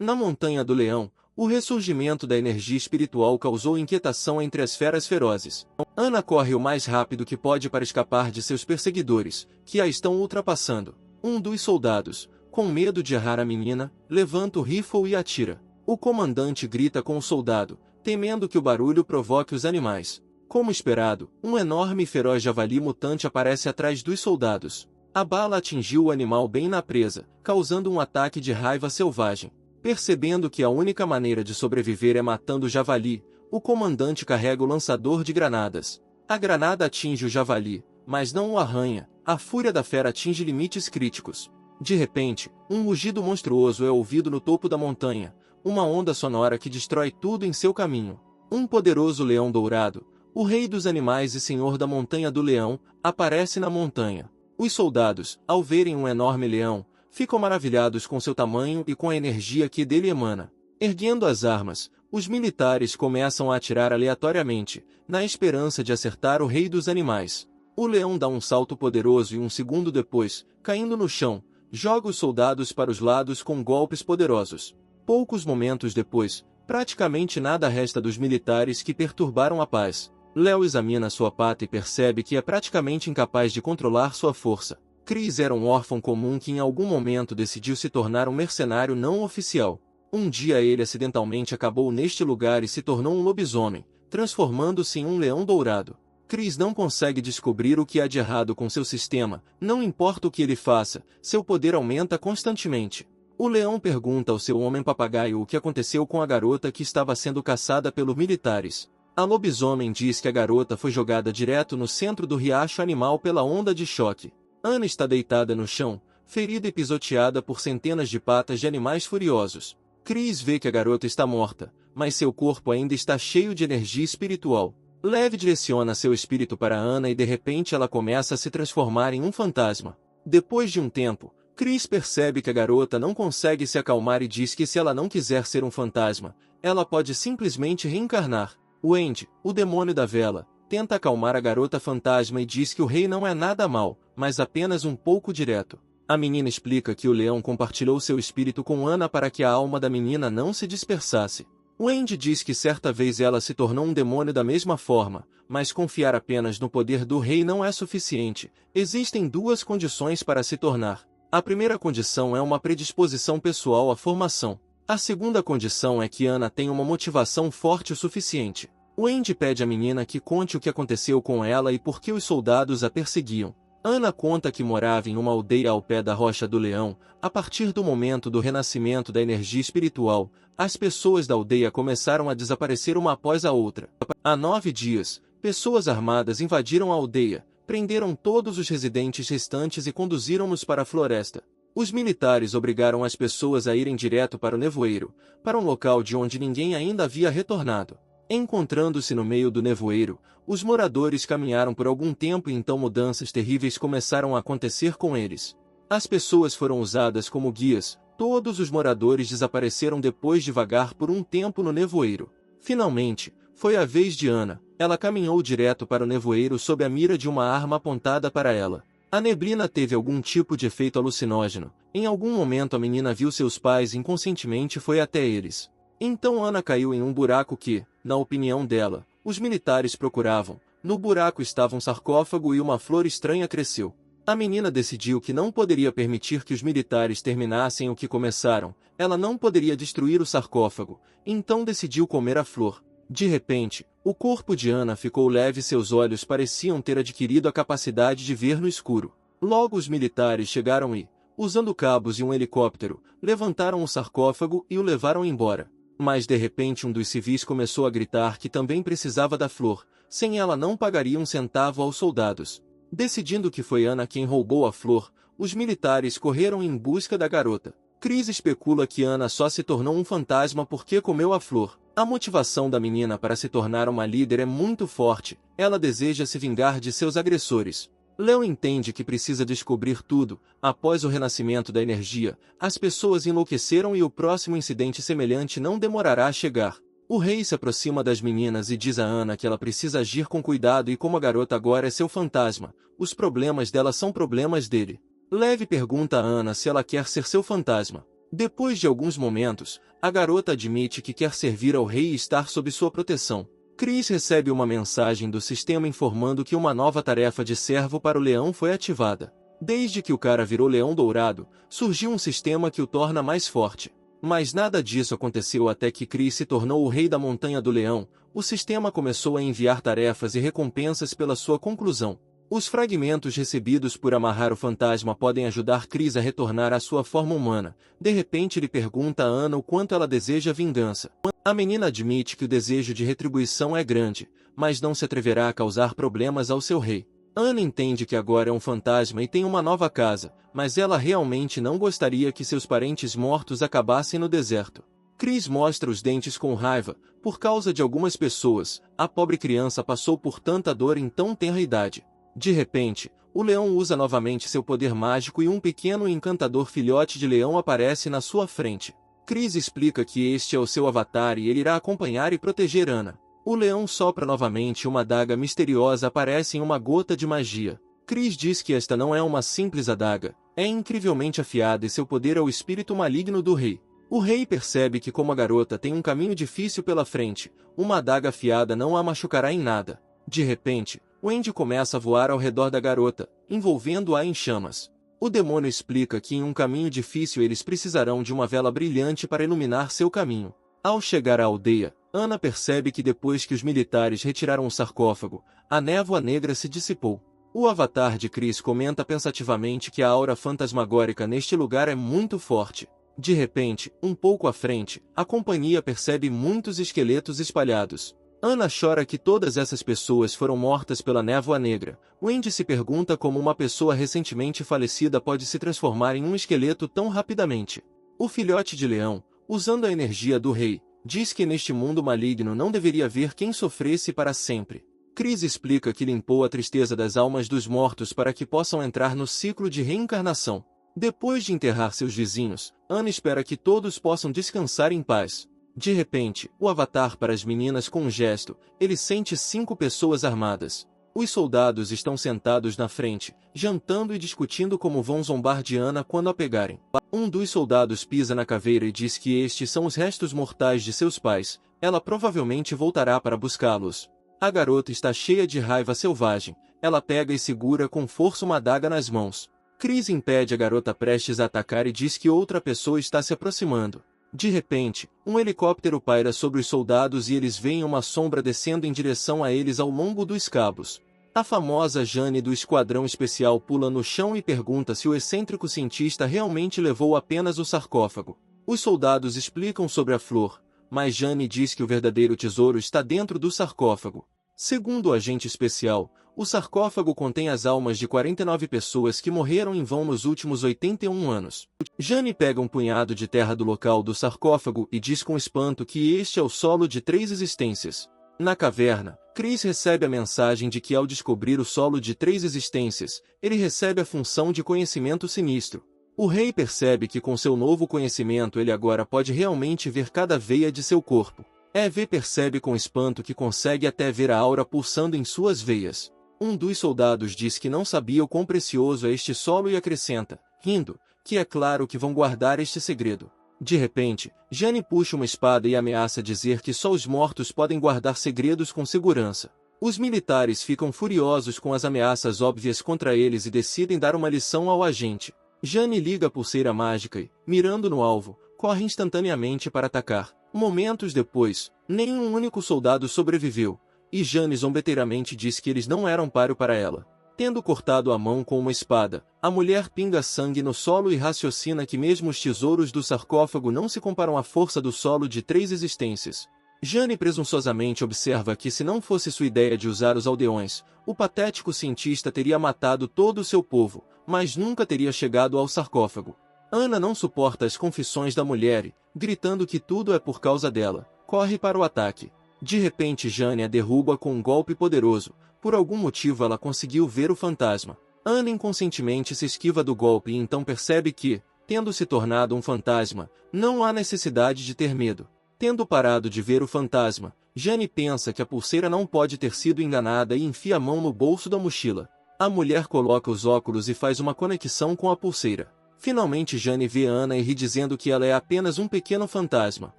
Na Montanha do Leão, o ressurgimento da energia espiritual causou inquietação entre as feras ferozes. Ana corre o mais rápido que pode para escapar de seus perseguidores, que a estão ultrapassando. Um dos soldados, com medo de errar a menina, levanta o rifle e atira. O comandante grita com o soldado, temendo que o barulho provoque os animais. Como esperado, um enorme e feroz javali mutante aparece atrás dos soldados. A bala atingiu o animal bem na presa, causando um ataque de raiva selvagem. Percebendo que a única maneira de sobreviver é matando o javali, o comandante carrega o lançador de granadas. A granada atinge o javali, mas não o arranha. A fúria da fera atinge limites críticos. De repente, um rugido monstruoso é ouvido no topo da montanha, uma onda sonora que destrói tudo em seu caminho. Um poderoso leão dourado, o rei dos animais e senhor da montanha do leão, aparece na montanha. Os soldados, ao verem um enorme leão, ficam maravilhados com seu tamanho e com a energia que dele emana. Erguendo as armas, os militares começam a atirar aleatoriamente, na esperança de acertar o rei dos animais. O leão dá um salto poderoso e um segundo depois, caindo no chão, joga os soldados para os lados com golpes poderosos. Poucos momentos depois, praticamente nada resta dos militares que perturbaram a paz. Léo examina sua pata e percebe que é praticamente incapaz de controlar sua força. Chris era um órfão comum que em algum momento decidiu se tornar um mercenário não oficial. Um dia ele acidentalmente acabou neste lugar e se tornou um lobisomem, transformando-se em um leão dourado. Chris não consegue descobrir o que há de errado com seu sistema, não importa o que ele faça, seu poder aumenta constantemente. O leão pergunta ao seu homem-papagaio o que aconteceu com a garota que estava sendo caçada pelos militares. A lobisomem diz que a garota foi jogada direto no centro do riacho animal pela onda de choque. Ana está deitada no chão, ferida e pisoteada por centenas de patas de animais furiosos. Chris vê que a garota está morta, mas seu corpo ainda está cheio de energia espiritual. Lev direciona seu espírito para Ana e de repente ela começa a se transformar em um fantasma. Depois de um tempo, Chris percebe que a garota não consegue se acalmar e diz que se ela não quiser ser um fantasma, ela pode simplesmente reencarnar. Wendy, o demônio da vela, tenta acalmar a garota fantasma e diz que o rei não é nada mal, mas apenas um pouco direto. A menina explica que o leão compartilhou seu espírito com Ana para que a alma da menina não se dispersasse. Wendy diz que certa vez ela se tornou um demônio da mesma forma, mas confiar apenas no poder do rei não é suficiente. Existem duas condições para se tornar. A primeira condição é uma predisposição pessoal à formação. A segunda condição é que Ana tenha uma motivação forte o suficiente. Wendy pede à menina que conte o que aconteceu com ela e por que os soldados a perseguiam. Ana conta que morava em uma aldeia ao pé da Rocha do Leão. A partir do momento do renascimento da energia espiritual, as pessoas da aldeia começaram a desaparecer uma após a outra. Há 9 dias, pessoas armadas invadiram a aldeia, prenderam todos os residentes restantes e conduziram-nos para a floresta. Os militares obrigaram as pessoas a irem direto para o nevoeiro, para um local de onde ninguém ainda havia retornado. Encontrando-se no meio do nevoeiro, os moradores caminharam por algum tempo e então mudanças terríveis começaram a acontecer com eles. As pessoas foram usadas como guias, todos os moradores desapareceram depois de vagar por um tempo no nevoeiro. Finalmente, foi a vez de Ana. Ela caminhou direto para o nevoeiro sob a mira de uma arma apontada para ela. A neblina teve algum tipo de efeito alucinógeno. Em algum momento a menina viu seus pais e inconscientemente foi até eles. Então Ana caiu em um buraco que, na opinião dela, os militares procuravam. No buraco estava um sarcófago e uma flor estranha cresceu. A menina decidiu que não poderia permitir que os militares terminassem o que começaram. Ela não poderia destruir o sarcófago, então decidiu comer a flor. De repente, o corpo de Ana ficou leve e seus olhos pareciam ter adquirido a capacidade de ver no escuro. Logo os militares chegaram e, usando cabos e um helicóptero, levantaram o sarcófago e o levaram embora. Mas de repente um dos civis começou a gritar que também precisava da flor, sem ela não pagaria um centavo aos soldados. Decidindo que foi Ana quem roubou a flor, os militares correram em busca da garota. Chris especula que Ana só se tornou um fantasma porque comeu a flor. A motivação da menina para se tornar uma líder é muito forte, ela deseja se vingar de seus agressores. Léo entende que precisa descobrir tudo. Após o renascimento da energia, as pessoas enlouqueceram e o próximo incidente semelhante não demorará a chegar. O rei se aproxima das meninas e diz a Ana que ela precisa agir com cuidado e como a garota agora é seu fantasma, os problemas dela são problemas dele. Lev pergunta a Ana se ela quer ser seu fantasma. Depois de alguns momentos, a garota admite que quer servir ao rei e estar sob sua proteção. Chris recebe uma mensagem do sistema informando que uma nova tarefa de servo para o leão foi ativada. Desde que o cara virou leão dourado, surgiu um sistema que o torna mais forte. Mas nada disso aconteceu até que Chris se tornou o rei da Montanha do Leão. O sistema começou a enviar tarefas e recompensas pela sua conclusão. Os fragmentos recebidos por amarrar o fantasma podem ajudar Chris a retornar à sua forma humana. De repente ele pergunta a Anna o quanto ela deseja vingança. A menina admite que o desejo de retribuição é grande, mas não se atreverá a causar problemas ao seu rei. Anna entende que agora é um fantasma e tem uma nova casa, mas ela realmente não gostaria que seus parentes mortos acabassem no deserto. Chris mostra os dentes com raiva. Por causa de algumas pessoas, a pobre criança passou por tanta dor em tão tenra idade. De repente, o leão usa novamente seu poder mágico e um pequeno e encantador filhote de leão aparece na sua frente. Chris explica que este é o seu avatar e ele irá acompanhar e proteger Anna. O leão sopra novamente e uma adaga misteriosa aparece em uma gota de magia. Chris diz que esta não é uma simples adaga, é incrivelmente afiada e seu poder é o espírito maligno do rei. O rei percebe que como a garota tem um caminho difícil pela frente, uma adaga afiada não a machucará em nada. De repente, Wendy começa a voar ao redor da garota, envolvendo-a em chamas. O demônio explica que em um caminho difícil eles precisarão de uma vela brilhante para iluminar seu caminho. Ao chegar à aldeia, Anna percebe que depois que os militares retiraram o sarcófago, a névoa negra se dissipou. O avatar de Chris comenta pensativamente que a aura fantasmagórica neste lugar é muito forte. De repente, um pouco à frente, a companhia percebe muitos esqueletos espalhados. Anna chora que todas essas pessoas foram mortas pela névoa negra. Wendy se pergunta como uma pessoa recentemente falecida pode se transformar em um esqueleto tão rapidamente. O filhote de leão, usando a energia do rei, diz que neste mundo maligno não deveria haver quem sofresse para sempre. Chris explica que limpou a tristeza das almas dos mortos para que possam entrar no ciclo de reencarnação. Depois de enterrar seus vizinhos, Anna espera que todos possam descansar em paz. De repente, o avatar para as meninas com um gesto, ele sente 5 pessoas armadas. Os soldados estão sentados na frente, jantando e discutindo como vão zombar de Anna quando a pegarem. Um dos soldados pisa na caveira e diz que estes são os restos mortais de seus pais. Ela provavelmente voltará para buscá-los. A garota está cheia de raiva selvagem. Ela pega e segura com força uma adaga nas mãos. Chris impede a garota prestes a atacar e diz que outra pessoa está se aproximando. De repente, um helicóptero paira sobre os soldados e eles veem uma sombra descendo em direção a eles ao longo dos cabos. A famosa Jane do Esquadrão Especial pula no chão e pergunta se o excêntrico cientista realmente levou apenas o sarcófago. Os soldados explicam sobre a flor, mas Jane diz que o verdadeiro tesouro está dentro do sarcófago. Segundo o agente especial, o sarcófago contém as almas de 49 pessoas que morreram em vão nos últimos 81 anos. Jane pega um punhado de terra do local do sarcófago e diz com espanto que este é o solo de 3 existências. Na caverna, Chris recebe a mensagem de que ao descobrir o solo de 3 existências, ele recebe a função de conhecimento sinistro. O rei percebe que com seu novo conhecimento ele agora pode realmente ver cada veia de seu corpo. Eve percebe com espanto que consegue até ver a aura pulsando em suas veias. Um dos soldados diz que não sabia o quão precioso é este solo e acrescenta, rindo, que é claro que vão guardar este segredo. De repente, Jane puxa uma espada e ameaça dizer que só os mortos podem guardar segredos com segurança. Os militares ficam furiosos com as ameaças óbvias contra eles e decidem dar uma lição ao agente. Jane liga a pulseira mágica e, mirando no alvo, corre instantaneamente para atacar. Momentos depois, nenhum único soldado sobreviveu, e Jane zombeteiramente diz que eles não eram páreo para ela. Tendo cortado a mão com uma espada, a mulher pinga sangue no solo e raciocina que mesmo os tesouros do sarcófago não se comparam à força do solo de 3 existências. Jane presunçosamente observa que se não fosse sua ideia de usar os aldeões, o patético cientista teria matado todo o seu povo, mas nunca teria chegado ao sarcófago. Anna não suporta as confissões da mulher e, gritando que tudo é por causa dela, corre para o ataque. De repente Jane a derruba com um golpe poderoso. Por algum motivo ela conseguiu ver o fantasma. Anna inconscientemente se esquiva do golpe e então percebe que, tendo se tornado um fantasma, não há necessidade de ter medo. Tendo parado de ver o fantasma, Jane pensa que a pulseira não pode ter sido enganada e enfia a mão no bolso da mochila. A mulher coloca os óculos e faz uma conexão com a pulseira. Finalmente Jane vê Ana e ri dizendo que ela é apenas um pequeno fantasma.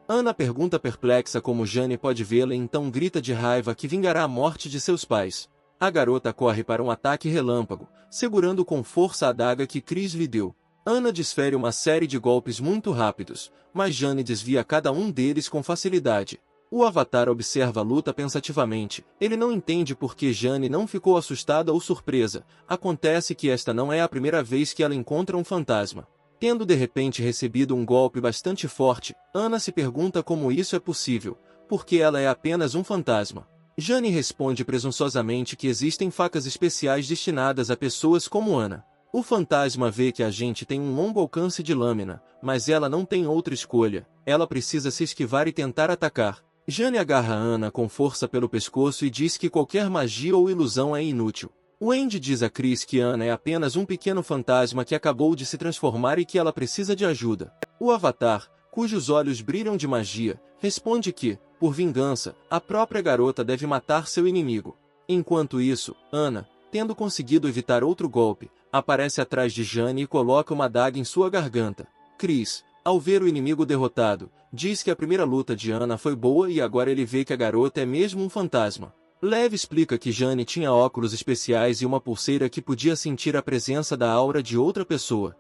Ana pergunta perplexa como Jane pode vê-la e então grita de raiva que vingará a morte de seus pais. A garota corre para um ataque relâmpago, segurando com força a adaga que Chris lhe deu. Ana desfere uma série de golpes muito rápidos, mas Jane desvia cada um deles com facilidade. O Avatar observa a luta pensativamente. Ele não entende por que Jane não ficou assustada ou surpresa. Acontece que esta não é a primeira vez que ela encontra um fantasma. Tendo de repente recebido um golpe bastante forte, Ana se pergunta como isso é possível, porque ela é apenas um fantasma. Jane responde presunçosamente que existem facas especiais destinadas a pessoas como Ana. O fantasma vê que a gente tem um longo alcance de lâmina, mas ela não tem outra escolha. Ela precisa se esquivar e tentar atacar. Jane agarra Ana com força pelo pescoço e diz que qualquer magia ou ilusão é inútil. Wendy diz a Chris que Ana é apenas um pequeno fantasma que acabou de se transformar e que ela precisa de ajuda. O Avatar, cujos olhos brilham de magia, responde que, por vingança, a própria garota deve matar seu inimigo. Enquanto isso, Ana, tendo conseguido evitar outro golpe, aparece atrás de Jane e coloca uma adaga em sua garganta. Chris, ao ver o inimigo derrotado, diz que a primeira luta de Ana foi boa e agora ele vê que a garota é mesmo um fantasma. Lev explica que Jane tinha óculos especiais e uma pulseira que podia sentir a presença da aura de outra pessoa.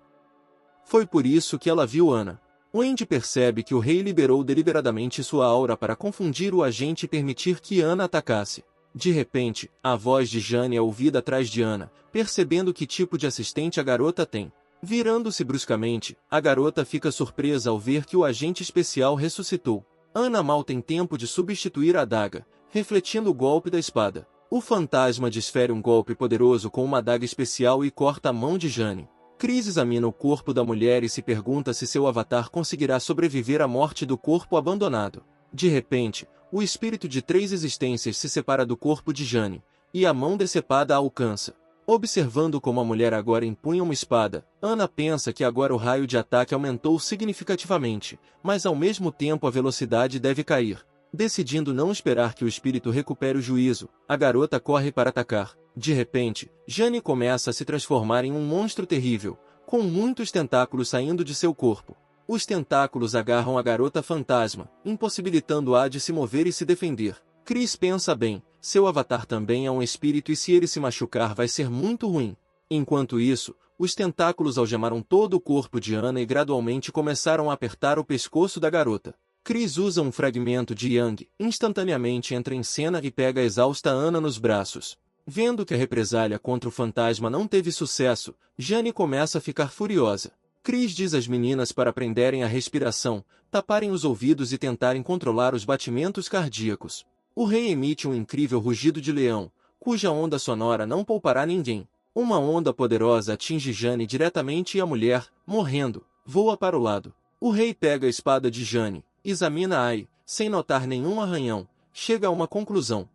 Foi por isso que ela viu Ana. Wendy percebe que o rei liberou deliberadamente sua aura para confundir o agente e permitir que Ana atacasse. De repente, a voz de Jane é ouvida atrás de Ana, percebendo que tipo de assistente a garota tem. Virando-se bruscamente, a garota fica surpresa ao ver que o agente especial ressuscitou. Ana mal tem tempo de substituir a adaga, refletindo o golpe da espada. O fantasma desfere um golpe poderoso com uma adaga especial e corta a mão de Jane. Chris examina o corpo da mulher e se pergunta se seu avatar conseguirá sobreviver à morte do corpo abandonado. De repente, o espírito de 3 existências se separa do corpo de Jane, e a mão decepada a alcança. Observando como a mulher agora empunha uma espada, Ana pensa que agora o raio de ataque aumentou significativamente, mas ao mesmo tempo a velocidade deve cair. Decidindo não esperar que o espírito recupere o juízo, a garota corre para atacar. De repente, Jane começa a se transformar em um monstro terrível, com muitos tentáculos saindo de seu corpo. Os tentáculos agarram a garota fantasma, impossibilitando-a de se mover e se defender. Chris pensa bem, seu avatar também é um espírito e se ele se machucar vai ser muito ruim. Enquanto isso, os tentáculos algemaram todo o corpo de Ana e gradualmente começaram a apertar o pescoço da garota. Chris usa um fragmento de Yang, instantaneamente entra em cena e pega a exausta Ana nos braços. Vendo que a represália contra o fantasma não teve sucesso, Jane começa a ficar furiosa. Chris diz às meninas para prenderem a respiração, taparem os ouvidos e tentarem controlar os batimentos cardíacos. O rei emite um incrível rugido de leão, cuja onda sonora não poupará ninguém. Uma onda poderosa atinge Jane diretamente e a mulher, morrendo, voa para o lado. O rei pega a espada de Jane, examina-a e, sem notar nenhum arranhão, chega a uma conclusão.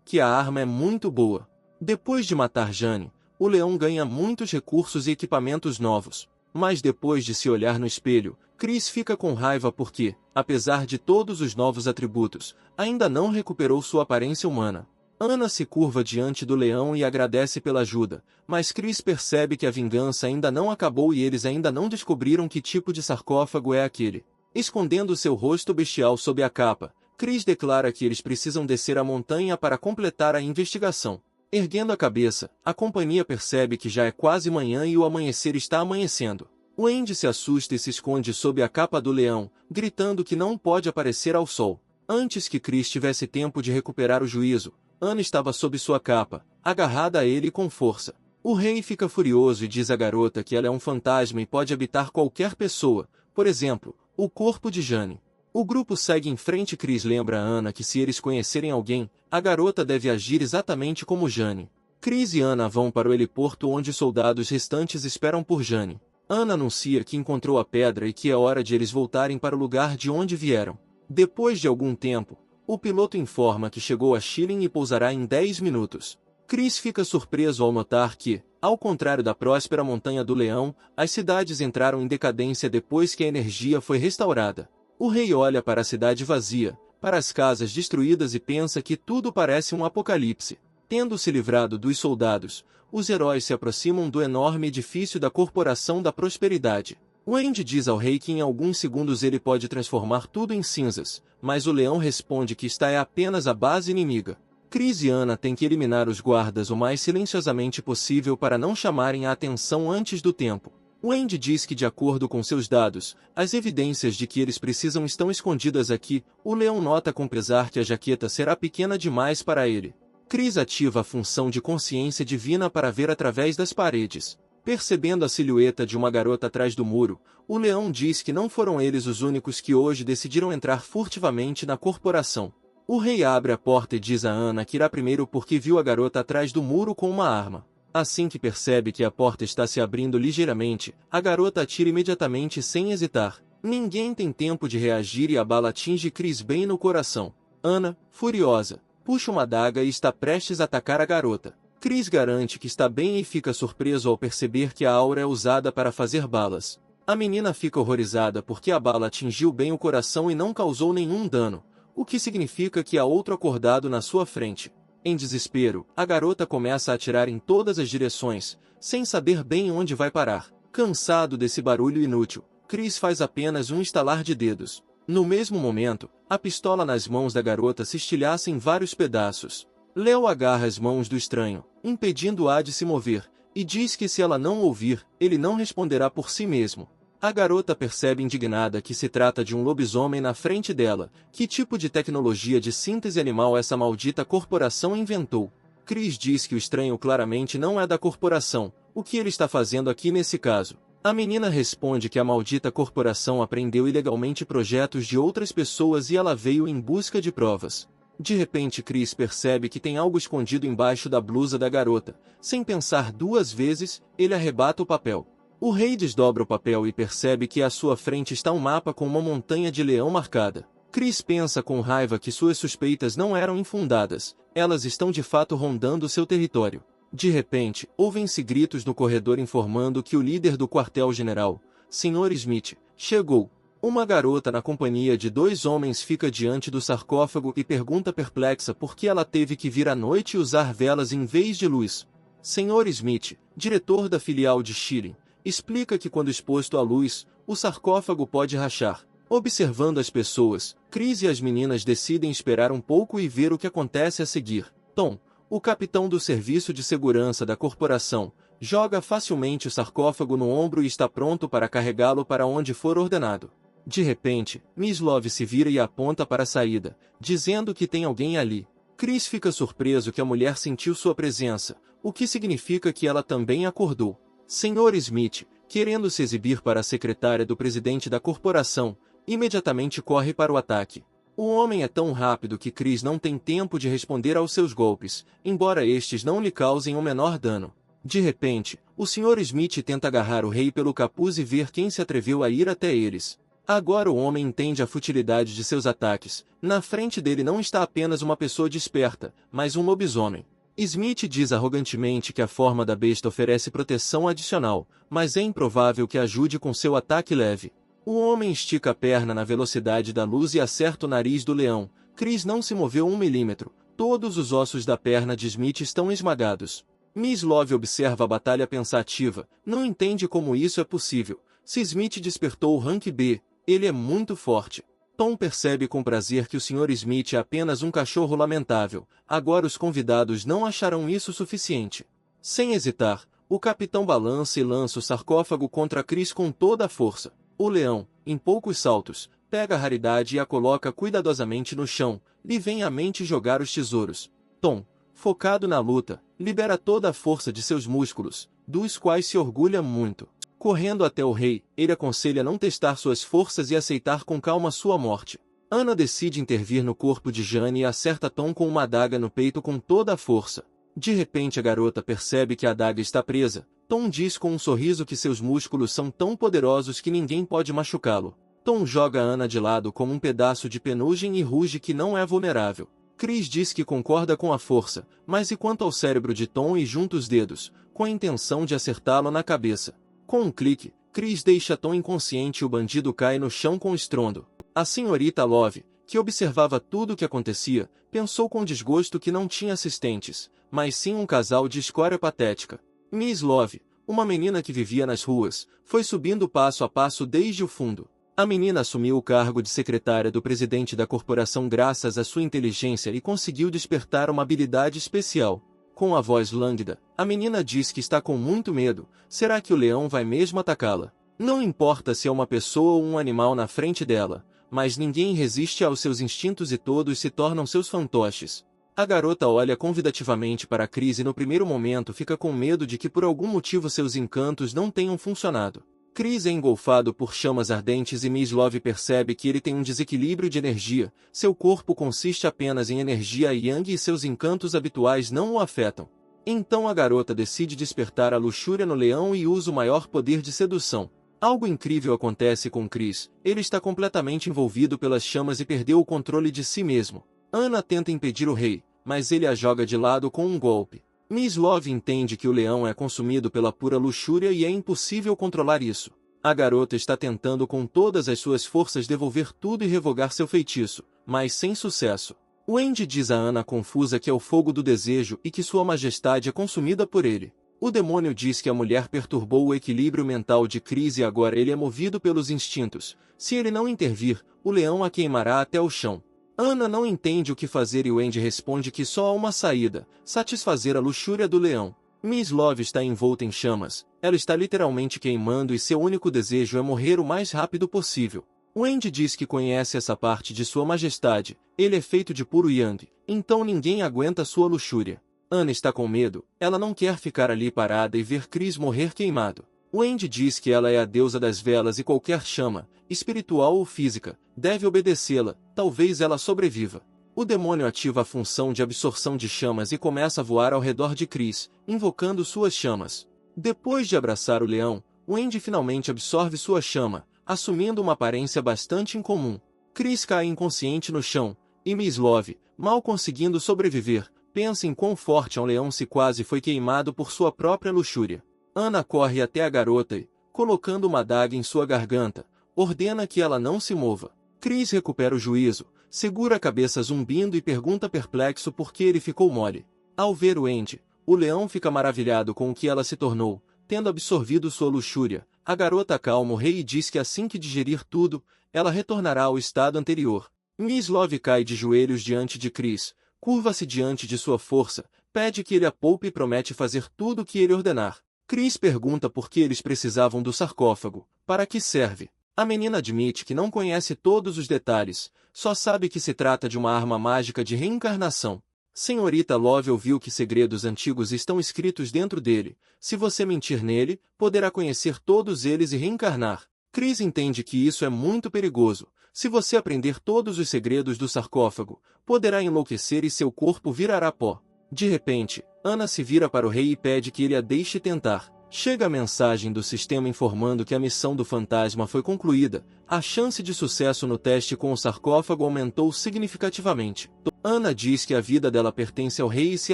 Que a arma é muito boa. Depois de matar Jane, o leão ganha muitos recursos e equipamentos novos. Mas depois de se olhar no espelho, Chris fica com raiva porque, apesar de todos os novos atributos, ainda não recuperou sua aparência humana. Ana se curva diante do leão e agradece pela ajuda, mas Chris percebe que a vingança ainda não acabou e eles ainda não descobriram que tipo de sarcófago é aquele. Escondendo seu rosto bestial sob a capa, Chris declara que eles precisam descer a montanha para completar a investigação. Erguendo a cabeça, a companhia percebe que já é quase manhã e o amanhecer está amanhecendo. Wendy se assusta e se esconde sob a capa do leão, gritando que não pode aparecer ao sol. Antes que Chris tivesse tempo de recuperar o juízo, Ana estava sob sua capa, agarrada a ele com força. O rei fica furioso e diz à garota que ela é um fantasma e pode habitar qualquer pessoa, por exemplo, o corpo de Jane. O grupo segue em frente e Chris lembra a Ana que se eles conhecerem alguém, a garota deve agir exatamente como Jane. Chris e Ana vão para o heliporto onde os soldados restantes esperam por Jane. Ana anuncia que encontrou a pedra e que é hora de eles voltarem para o lugar de onde vieram. Depois de algum tempo, o piloto informa que chegou a Shilin e pousará em 10 minutos. Chris fica surpreso ao notar que, ao contrário da próspera Montanha do Leão, as cidades entraram em decadência depois que a energia foi restaurada. O rei olha para a cidade vazia, para as casas destruídas e pensa que tudo parece um apocalipse. Tendo se livrado dos soldados, os heróis se aproximam do enorme edifício da Corporação da Prosperidade. Wendy diz ao rei que em alguns segundos ele pode transformar tudo em cinzas, mas o leão responde que esta é apenas a base inimiga. Chris e Anna têm que eliminar os guardas o mais silenciosamente possível para não chamarem a atenção antes do tempo. Wendy diz que, de acordo com seus dados, as evidências de que eles precisam estão escondidas aqui. O leão nota com pesar que a jaqueta será pequena demais para ele. Chris ativa a função de consciência divina para ver através das paredes. Percebendo a silhueta de uma garota atrás do muro, o leão diz que não foram eles os únicos que hoje decidiram entrar furtivamente na corporação. O rei abre a porta e diz a Anna que irá primeiro porque viu a garota atrás do muro com uma arma. Assim que percebe que a porta está se abrindo ligeiramente, a garota atira imediatamente sem hesitar. Ninguém tem tempo de reagir e a bala atinge Chris bem no coração. Anna, furiosa, puxa uma adaga e está prestes a atacar a garota. Chris garante que está bem e fica surpreso ao perceber que a aura é usada para fazer balas. A menina fica horrorizada porque a bala atingiu bem o coração e não causou nenhum dano, o que significa que há outro acordado na sua frente. Em desespero, a garota começa a atirar em todas as direções, sem saber bem onde vai parar. Cansado desse barulho inútil, Chris faz apenas um estalar de dedos. No mesmo momento, a pistola nas mãos da garota se estilhaça em vários pedaços. Leo agarra as mãos do estranho, impedindo-a de se mover, e diz que se ela não ouvir, ele não responderá por si mesmo. A garota percebe indignada que se trata de um lobisomem na frente dela. Que tipo de tecnologia de síntese animal essa maldita corporação inventou? Chris diz que o estranho claramente não é da corporação. O que ele está fazendo aqui nesse caso? A menina responde que a maldita corporação apreendeu ilegalmente projetos de outras pessoas e ela veio em busca de provas. De repente Chris percebe que tem algo escondido embaixo da blusa da garota. Sem pensar duas vezes, ele arrebata o papel. O rei desdobra o papel e percebe que à sua frente está um mapa com uma montanha de leão marcada. Chris pensa com raiva que suas suspeitas não eram infundadas, elas estão de fato rondando seu território. De repente, ouvem-se gritos no corredor informando que o líder do quartel-general, Sr. Smith, chegou. Uma garota na companhia de dois homens fica diante do sarcófago e pergunta perplexa por que ela teve que vir à noite e usar velas em vez de luz. Sr. Smith, diretor da filial de Shirin, explica que quando exposto à luz, o sarcófago pode rachar. Observando as pessoas, Chris e as meninas decidem esperar um pouco e ver o que acontece a seguir. Tom, o capitão do serviço de segurança da corporação, joga facilmente o sarcófago no ombro e está pronto para carregá-lo para onde for ordenado. De repente, Miss Love se vira e aponta para a saída, dizendo que tem alguém ali. Chris fica surpreso que a mulher sentiu sua presença, o que significa que ela também acordou. Sr. Smith, querendo se exibir para a secretária do presidente da corporação, imediatamente corre para o ataque. O homem é tão rápido que Chris não tem tempo de responder aos seus golpes, embora estes não lhe causem o menor dano. De repente, o Sr. Smith tenta agarrar o rei pelo capuz e ver quem se atreveu a ir até eles. Agora o homem entende a futilidade de seus ataques. Na frente dele não está apenas uma pessoa desperta, mas um lobisomem. Smith diz arrogantemente que a forma da besta oferece proteção adicional, mas é improvável que ajude com seu ataque leve. O homem estica a perna na velocidade da luz e acerta o nariz do leão. Chris não se moveu 1 milímetro. Todos os ossos da perna de Smith estão esmagados. Miss Love observa a batalha pensativa. Não entende como isso é possível. Se Smith despertou o rank B, ele é muito forte. Tom percebe com prazer que o Sr. Smith é apenas um cachorro lamentável. Agora os convidados não acharão isso suficiente. Sem hesitar, o capitão balança e lança o sarcófago contra Chris com toda a força. O leão, em poucos saltos, pega a raridade e a coloca cuidadosamente no chão. Lhe vem à mente jogar os tesouros. Tom, focado na luta, libera toda a força de seus músculos, dos quais se orgulha muito. Correndo até o rei, ele aconselha não testar suas forças e aceitar com calma sua morte. Anna decide intervir no corpo de Jane e acerta Tom com uma adaga no peito com toda a força. De repente a garota percebe que a adaga está presa. Tom diz com um sorriso que seus músculos são tão poderosos que ninguém pode machucá-lo. Tom joga Anna de lado como um pedaço de penugem e ruge que não é vulnerável. Chris diz que concorda com a força, mas e quanto ao cérebro de Tom e junta os dedos, com a intenção de acertá-lo na cabeça. Com um clique, Chris deixa Tom inconsciente e o bandido cai no chão com estrondo. A senhorita Love, que observava tudo o que acontecia, pensou com desgosto que não tinha assistentes, mas sim um casal de escória patética. Miss Love, uma menina que vivia nas ruas, foi subindo passo a passo desde o fundo. A menina assumiu o cargo de secretária do presidente da corporação graças à sua inteligência e conseguiu despertar uma habilidade especial. Com a voz lânguida, a menina diz que está com muito medo. Será que o leão vai mesmo atacá-la? Não importa se é uma pessoa ou um animal na frente dela, mas ninguém resiste aos seus instintos e todos se tornam seus fantoches. A garota olha convidativamente para Chris e no primeiro momento fica com medo de que por algum motivo seus encantos não tenham funcionado. Chris é engolfado por chamas ardentes e Miss Love percebe que ele tem um desequilíbrio de energia, seu corpo consiste apenas em energia yang e seus encantos habituais não o afetam. Então a garota decide despertar a luxúria no leão e usa o maior poder de sedução. Algo incrível acontece com Chris, ele está completamente envolvido pelas chamas e perdeu o controle de si mesmo. Anna tenta impedir o rei, mas ele a joga de lado com um golpe. Miss Love entende que o leão é consumido pela pura luxúria e é impossível controlar isso. A garota está tentando com todas as suas forças devolver tudo e revogar seu feitiço, mas sem sucesso. Wendy diz a Anna confusa que é o fogo do desejo e que sua majestade é consumida por ele. O demônio diz que a mulher perturbou o equilíbrio mental de Chris e agora ele é movido pelos instintos. Se ele não intervir, o leão a queimará até o chão. Anna não entende o que fazer e Wendy responde que só há uma saída: satisfazer a luxúria do leão. Miss Love está envolta em chamas, ela está literalmente queimando e seu único desejo é morrer o mais rápido possível. Wendy diz que conhece essa parte de sua majestade, ele é feito de puro yang, então ninguém aguenta sua luxúria. Anna está com medo, ela não quer ficar ali parada e ver Chris morrer queimado. Wendy diz que ela é a deusa das velas e qualquer chama, espiritual ou física, deve obedecê-la, talvez ela sobreviva. O demônio ativa a função de absorção de chamas e começa a voar ao redor de Chris, invocando suas chamas. Depois de abraçar o leão, Wendy finalmente absorve sua chama, assumindo uma aparência bastante incomum. Chris cai inconsciente no chão, e Miss Love, mal conseguindo sobreviver, pensa em quão forte é um leão se quase foi queimado por sua própria luxúria. Anna corre até a garota e, colocando uma adaga em sua garganta, ordena que ela não se mova. Chris recupera o juízo, segura a cabeça zumbindo e pergunta perplexo por que ele ficou mole. Ao ver Wendy, o leão fica maravilhado com o que ela se tornou, tendo absorvido sua luxúria. A garota acalma o rei e diz que assim que digerir tudo, ela retornará ao estado anterior. Miss Love cai de joelhos diante de Chris, curva-se diante de sua força, pede que ele a poupe e promete fazer tudo o que ele ordenar. Chris pergunta por que eles precisavam do sarcófago, para que serve. A menina admite que não conhece todos os detalhes, só sabe que se trata de uma arma mágica de reencarnação. Senhorita Love ouviu que segredos antigos estão escritos dentro dele. Se você mentir nele, poderá conhecer todos eles e reencarnar. Chris entende que isso é muito perigoso. Se você aprender todos os segredos do sarcófago, poderá enlouquecer e seu corpo virará pó. De repente, Anna se vira para o rei e pede que ele a deixe tentar. Chega a mensagem do sistema informando que a missão do fantasma foi concluída. A chance de sucesso no teste com o sarcófago aumentou significativamente. Anna diz que a vida dela pertence ao rei e se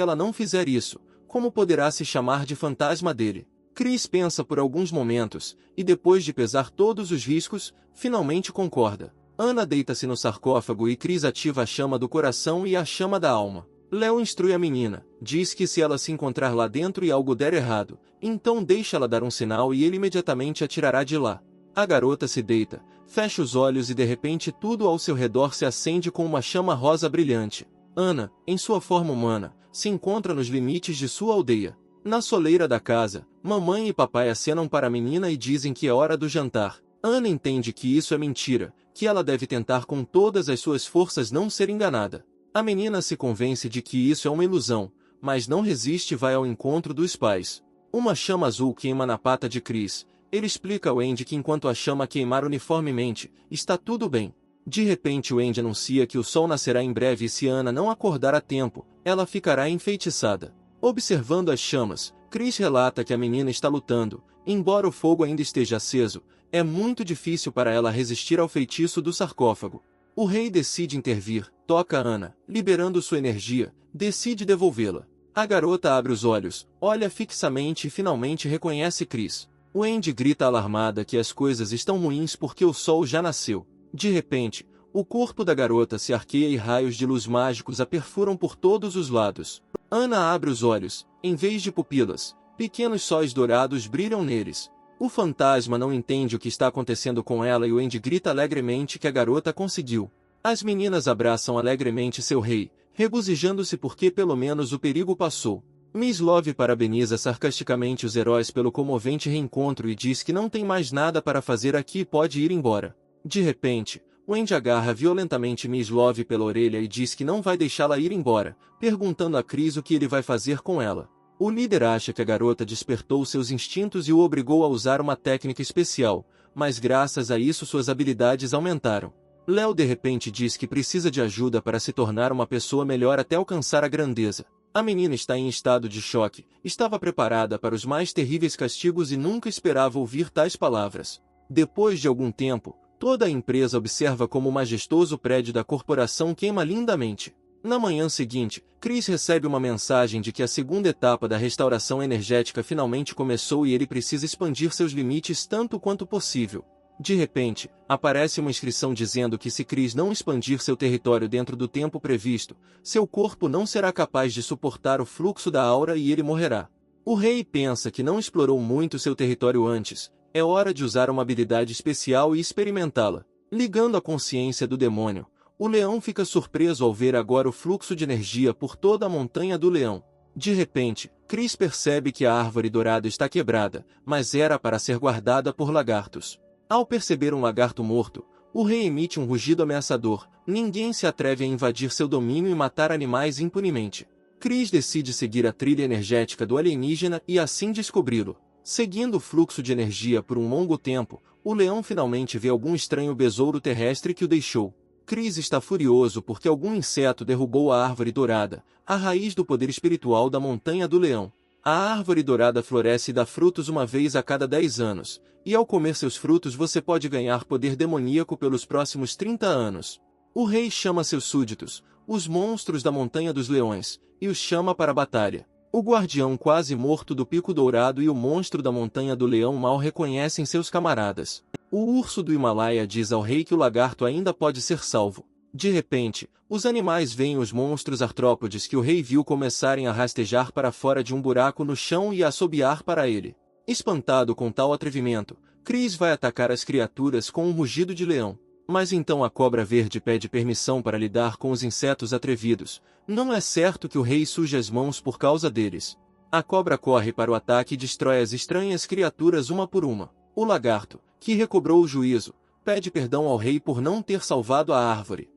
ela não fizer isso, como poderá se chamar de fantasma dele? Chris pensa por alguns momentos, e depois de pesar todos os riscos, finalmente concorda. Anna deita-se no sarcófago e Chris ativa a chama do coração e a chama da alma. Léo instrui a menina, diz que se ela se encontrar lá dentro e algo der errado, então deixa ela dar um sinal e ele imediatamente a tirará de lá. A garota se deita, fecha os olhos e de repente tudo ao seu redor se acende com uma chama rosa brilhante. Anna, em sua forma humana, se encontra nos limites de sua aldeia. Na soleira da casa, mamãe e papai acenam para a menina e dizem que é hora do jantar. Anna entende que isso é mentira, que ela deve tentar com todas as suas forças não ser enganada. A menina se convence de que isso é uma ilusão, mas não resiste e vai ao encontro dos pais. Uma chama azul queima na pata de Chris. Ele explica a Wendy que enquanto a chama queimar uniformemente, está tudo bem. De repente Wendy anuncia que o sol nascerá em breve e se Anna não acordar a tempo, ela ficará enfeitiçada. Observando as chamas, Chris relata que a menina está lutando, embora o fogo ainda esteja aceso, é muito difícil para ela resistir ao feitiço do sarcófago. O rei decide intervir, toca Anna, liberando sua energia, decide devolvê-la. A garota abre os olhos, olha fixamente e finalmente reconhece Chris. Wendy grita alarmada que as coisas estão ruins porque o sol já nasceu. De repente, O corpo da garota se arqueia e raios de luz mágicos a perfuram por todos os lados. Ana abre os olhos. Em vez de pupilas, pequenos sóis dourados brilham neles. O fantasma não entende o que está acontecendo com ela e o Andy grita alegremente que a garota conseguiu. As meninas abraçam alegremente seu rei, regozijando-se porque pelo menos o perigo passou. Miss Love parabeniza sarcasticamente os heróis pelo comovente reencontro e diz que não tem mais nada para fazer aqui e pode ir embora. De repente, o Andy agarra violentamente Miss Love pela orelha e diz que não vai deixá-la ir embora, perguntando a Chris o que ele vai fazer com ela. O líder acha que a garota despertou seus instintos e o obrigou a usar uma técnica especial, mas graças a isso suas habilidades aumentaram. Léo de repente diz que precisa de ajuda para se tornar uma pessoa melhor até alcançar a grandeza. A menina está em estado de choque, estava preparada para os mais terríveis castigos e nunca esperava ouvir tais palavras. Depois de algum tempo, toda a empresa observa como o majestoso prédio da corporação queima lindamente. Na manhã seguinte, Chris recebe uma mensagem de que a segunda etapa da restauração energética finalmente começou e ele precisa expandir seus limites tanto quanto possível. De repente, aparece uma inscrição dizendo que se Chris não expandir seu território dentro do tempo previsto, seu corpo não será capaz de suportar o fluxo da aura e ele morrerá. O rei pensa que não explorou muito seu território antes, é hora de usar uma habilidade especial e experimentá-la. Ligando a consciência do demônio, o leão fica surpreso ao ver agora o fluxo de energia por toda a montanha do leão. De repente, Chris percebe que a árvore dourada está quebrada, mas era para ser guardada por lagartos. Ao perceber um lagarto morto, o rei emite um rugido ameaçador. Ninguém se atreve a invadir seu domínio e matar animais impunemente. Chris decide seguir a trilha energética do alienígena e assim descobri-lo. Seguindo o fluxo de energia por um longo tempo, o leão finalmente vê algum estranho besouro terrestre que o deixou. Chris está furioso porque algum inseto derrubou a árvore dourada, a raiz do poder espiritual da montanha do leão. A árvore dourada floresce e dá frutos uma vez a cada 10 anos, e ao comer seus frutos você pode ganhar poder demoníaco pelos próximos 30 anos. O rei chama seus súditos, os monstros da montanha dos leões, e os chama para a batalha. O guardião quase morto do pico dourado e o monstro da montanha do leão mal reconhecem seus camaradas. O urso do Himalaia diz ao rei que o lagarto ainda pode ser salvo. De repente, os animais veem os monstros artrópodes que o rei viu começarem a rastejar para fora de um buraco no chão e a assobiar para ele. Espantado com tal atrevimento, Chris vai atacar as criaturas com um rugido de leão. Mas então a cobra verde pede permissão para lidar com os insetos atrevidos. Não é certo que o rei suje as mãos por causa deles. A cobra corre para o ataque e destrói as estranhas criaturas uma por uma. O lagarto, que recobrou o juízo, pede perdão ao rei por não ter salvado a árvore.